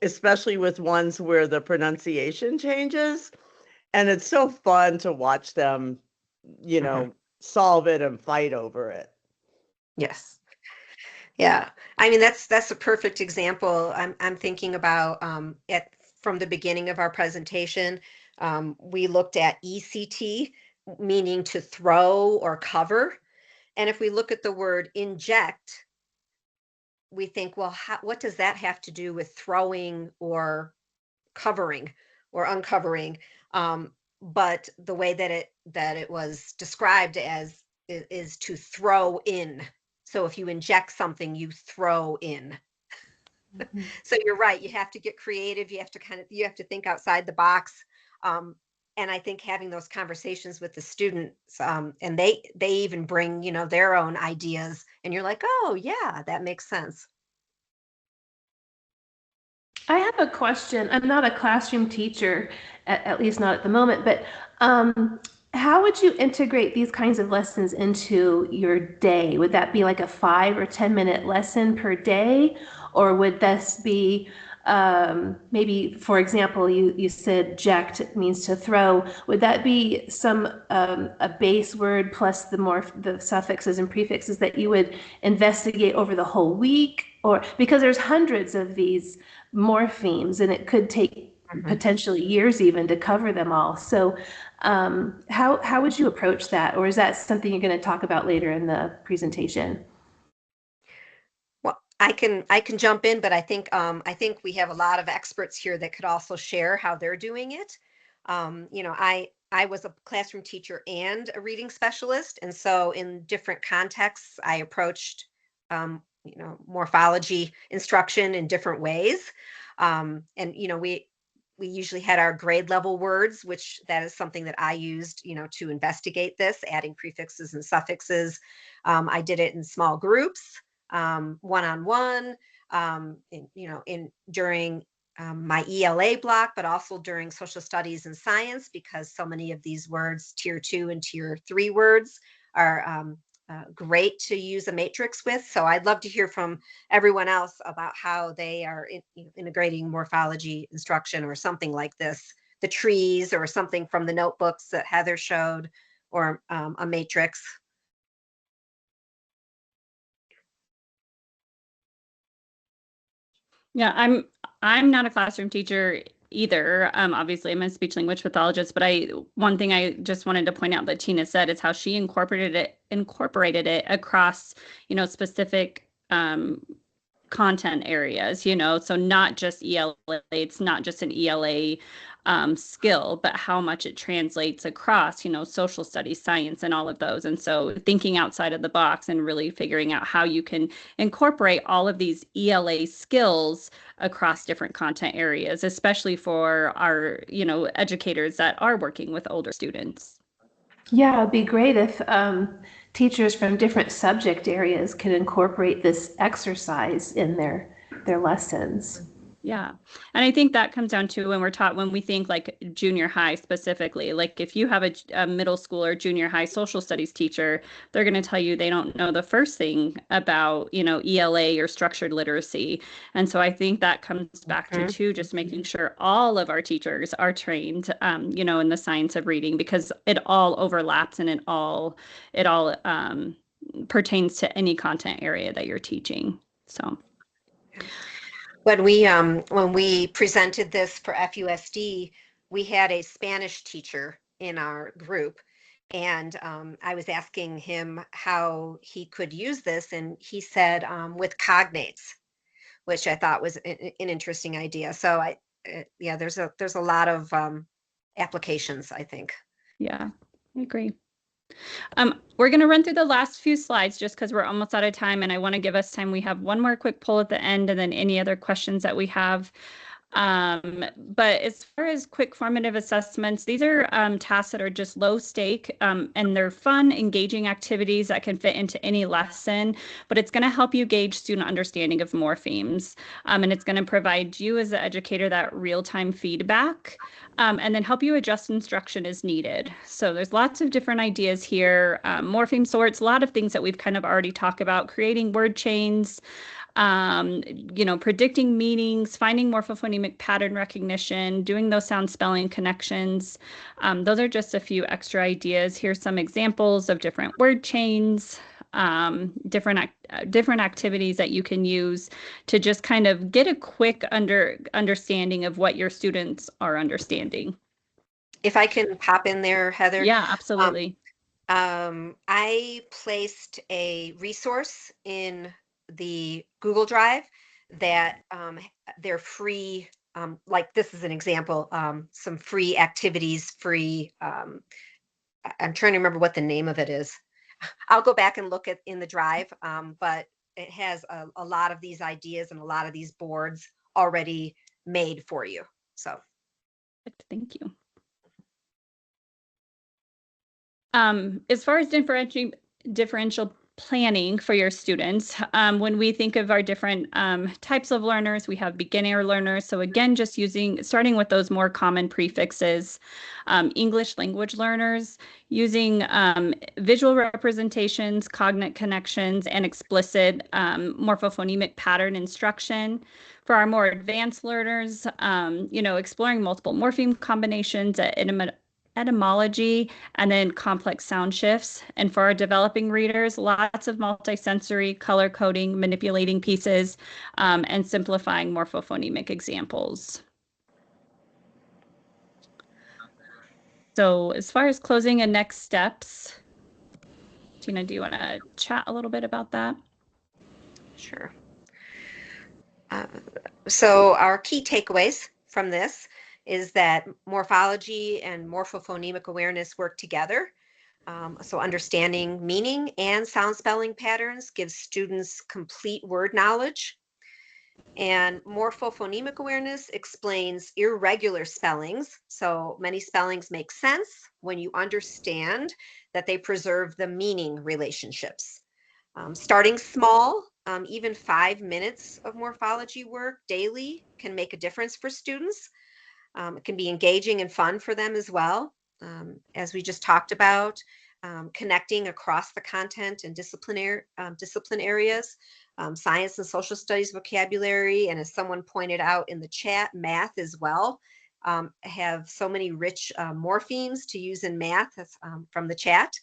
especially with ones where the pronunciation changes. And it's so fun to watch them, solve it and fight over it. Yes. Yeah. I mean, that's a perfect example. I'm thinking about from the beginning of our presentation, we looked at ECT, meaning to throw or cover. And if we look at the word inject, we think, well, what does that have to do with throwing or covering or uncovering? But the way that it was described as is to throw in. So if you inject something, you throw in. So you're right. You have to get creative. You have to think outside the box. And I think having those conversations with the students, and they even bring, their own ideas, and you're like, oh yeah, that makes sense. I have a question. I'm not a classroom teacher, at least not at the moment, but how would you integrate these kinds of lessons into your day? Would that be like a 5 or 10 minute lesson per day? Or would this be maybe, for example, you said ject means to throw. Would that be a base word plus the suffixes and prefixes that you would investigate over the whole week? Or because there's hundreds of these morphemes and it could take potentially years even to cover them all. So how would you approach that? Or is that something you're going to talk about later in the presentation? Well, I can jump in, but I think we have a lot of experts here that could also share how they're doing it. I was a classroom teacher and a reading specialist, and so in different contexts, I approached morphology instruction in different ways. And we usually had our grade level words, which that is something that I used, to investigate this, adding prefixes and suffixes. I did it in small groups, one-on-one, during my ELA block, but also during social studies and science, because so many of these words, tier 2 and tier 3 words, are great to use a matrix with. So I'd love to hear from everyone else about how they are integrating morphology instruction or something like this, the trees or something from the notebooks that Heather showed, or a matrix. Yeah, I'm not a classroom teacher either. Obviously, I'm a speech language pathologist, but one thing I just wanted to point out that Tina said is how she incorporated it across, specific content areas, so not just ELA, it's not just an ELA skill, but how much it translates across, social studies, science, and all of those. And so thinking outside of the box and really figuring out how you can incorporate all of these ELA skills across different content areas, especially for our, educators that are working with older students. Yeah, it'd be great if teachers from different subject areas can incorporate this exercise in their lessons. Yeah. And I think that comes down to when we think like junior high specifically, like if you have a middle school or junior high social studies teacher, they're going to tell you they don't know the first thing about, ELA or structured literacy. And so I think that comes back to just making sure all of our teachers are trained, in the science of reading, because it all overlaps and it all pertains to any content area that you're teaching. So. When we presented this for FUSD, we had a Spanish teacher in our group, and I was asking him how he could use this, and he said with cognates, which I thought was an interesting idea. So there's a lot of applications, I think. Yeah, I agree. We're going to run through the last few slides just because we're almost out of time, and I want to give us time. We have one more quick poll at the end, and then any other questions that we have. But as far as quick formative assessments, these are tasks that are just low stake, and they're fun, engaging activities that can fit into any lesson, but it's going to help you gauge student understanding of morphemes. And it's going to provide you as the educator that real-time feedback, and then help you adjust instruction as needed. So there's lots of different ideas here, morpheme sorts, a lot of things that we've kind of already talked about, creating word chains, predicting meanings, finding morphophonemic pattern recognition, doing those sound spelling connections. Those are just a few extra ideas. Here's some examples of different word chains, different activities that you can use to just kind of get a quick understanding of what your students are understanding. If I can pop in there, Heather. Yeah, absolutely. I placed a resource in the Google Drive that they're free, like this is an example, some free activities, I'm trying to remember what the name of it is. I'll go back and look in the drive, but it has a lot of these ideas and a lot of these boards already made for you. So thank you. As far as differential planning for your students, when we think of our different types of learners, we have beginner learners. So again, just starting with those more common prefixes, English language learners, using visual representations, cognate connections, and explicit morphophonemic pattern instruction. For our more advanced learners, exploring multiple morpheme combinations at etymology, and then complex sound shifts. And for our developing readers, lots of multisensory color coding, manipulating pieces, and simplifying morphophonemic examples. So as far as closing and next steps, Tina, do you want to chat a little bit about that? Sure. So our key takeaways from this is that morphology and morphophonemic awareness work together. So understanding meaning and sound spelling patterns gives students complete word knowledge. And morphophonemic awareness explains irregular spellings. So many spellings make sense when you understand that they preserve the meaning relationships. Starting small, even 5 minutes of morphology work daily can make a difference for students. It can be engaging and fun for them as well. As we just talked about, connecting across the content and discipline areas, science and social studies vocabulary, and as someone pointed out in the chat, math as well, have so many rich morphemes to use in math from the chat.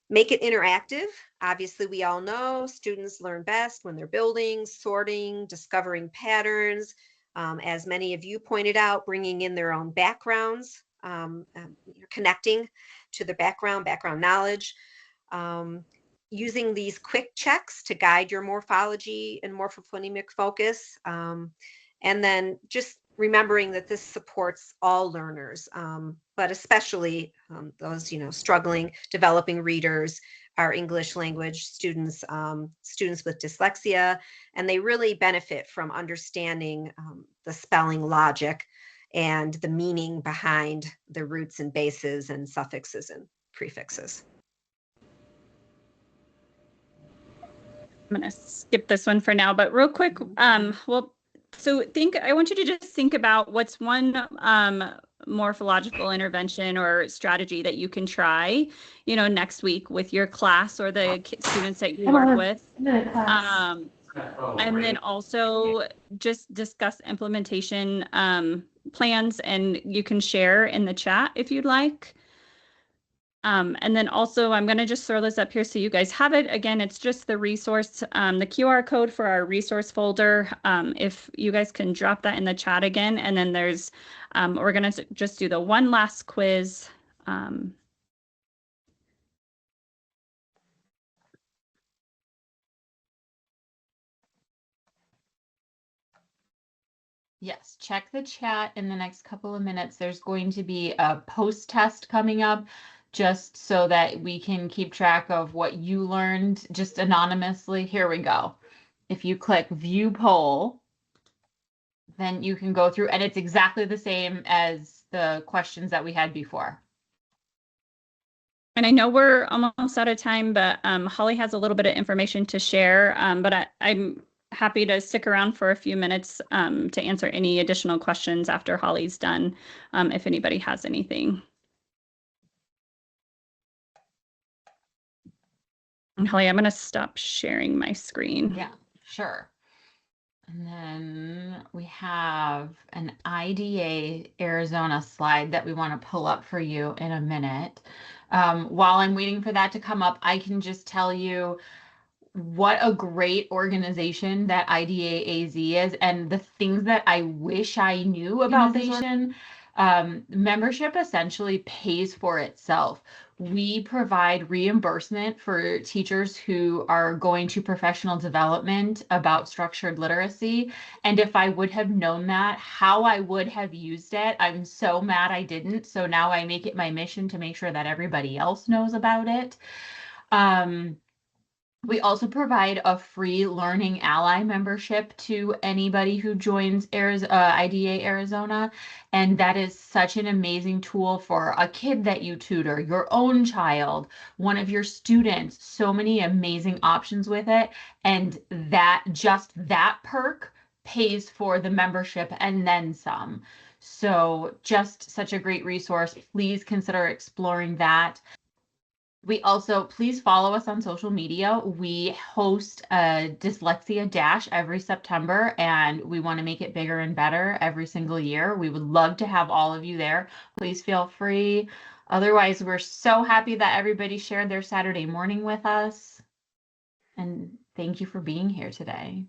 Make it interactive. Obviously, we all know students learn best when they're building, sorting, discovering patterns. As many of you pointed out, bringing in their own backgrounds, connecting to the background knowledge, using these quick checks to guide your morphology and morphophonemic focus, and then just remembering that this supports all learners, but especially those struggling, developing readers, our English language students, students with dyslexia, and they really benefit from understanding the spelling logic and the meaning behind the roots and bases and suffixes and prefixes. I'm going to skip this one for now, but real quick, so I want you to just think about what's one morphological intervention or strategy that you can try, next week with your class or the students that you work with. And then also just discuss implementation plans, and you can share in the chat if you'd like. And then also I'm going to just throw this up here so you guys have it. Again, it's just the resource, the QR code for our resource folder. If you guys can drop that in the chat again, and then there's, we're going to just do the one last quiz. Yes, check the chat in the next couple of minutes. There's going to be a post test coming up, just so that we can keep track of what you learned just anonymously. Here we go. If you click view poll, then you can go through, and it's exactly the same as the questions that we had before. And I know we're almost out of time, but Holly has a little bit of information to share, but I'm happy to stick around for a few minutes to answer any additional questions after Holly's done, if anybody has anything. And Holly, I'm going to stop sharing my screen. Yeah, sure. And then we have an IDA Arizona slide that we want to pull up for you in a minute. While I'm waiting for that to come up, I can just tell you what a great organization that IDA AZ is, and the things that I wish I knew about the organization. Membership essentially pays for itself. We provide reimbursement for teachers who are going to professional development about structured literacy. And if I would have known that, how I would have used it, I'm so mad I didn't. So now I make it my mission to make sure that everybody else knows about it. We also provide a free Learning Ally membership to anybody who joins IDA Arizona. And that is such an amazing tool for a kid that you tutor, your own child, one of your students. So many amazing options with it. And just that perk pays for the membership and then some. So just such a great resource. Please consider exploring that. We also, please follow us on social media. We host a Dyslexia Dash every September, and we want to make it bigger and better every single year. We would love to have all of you there. Please feel free. Otherwise, we're so happy that everybody shared their Saturday morning with us. And thank you for being here today.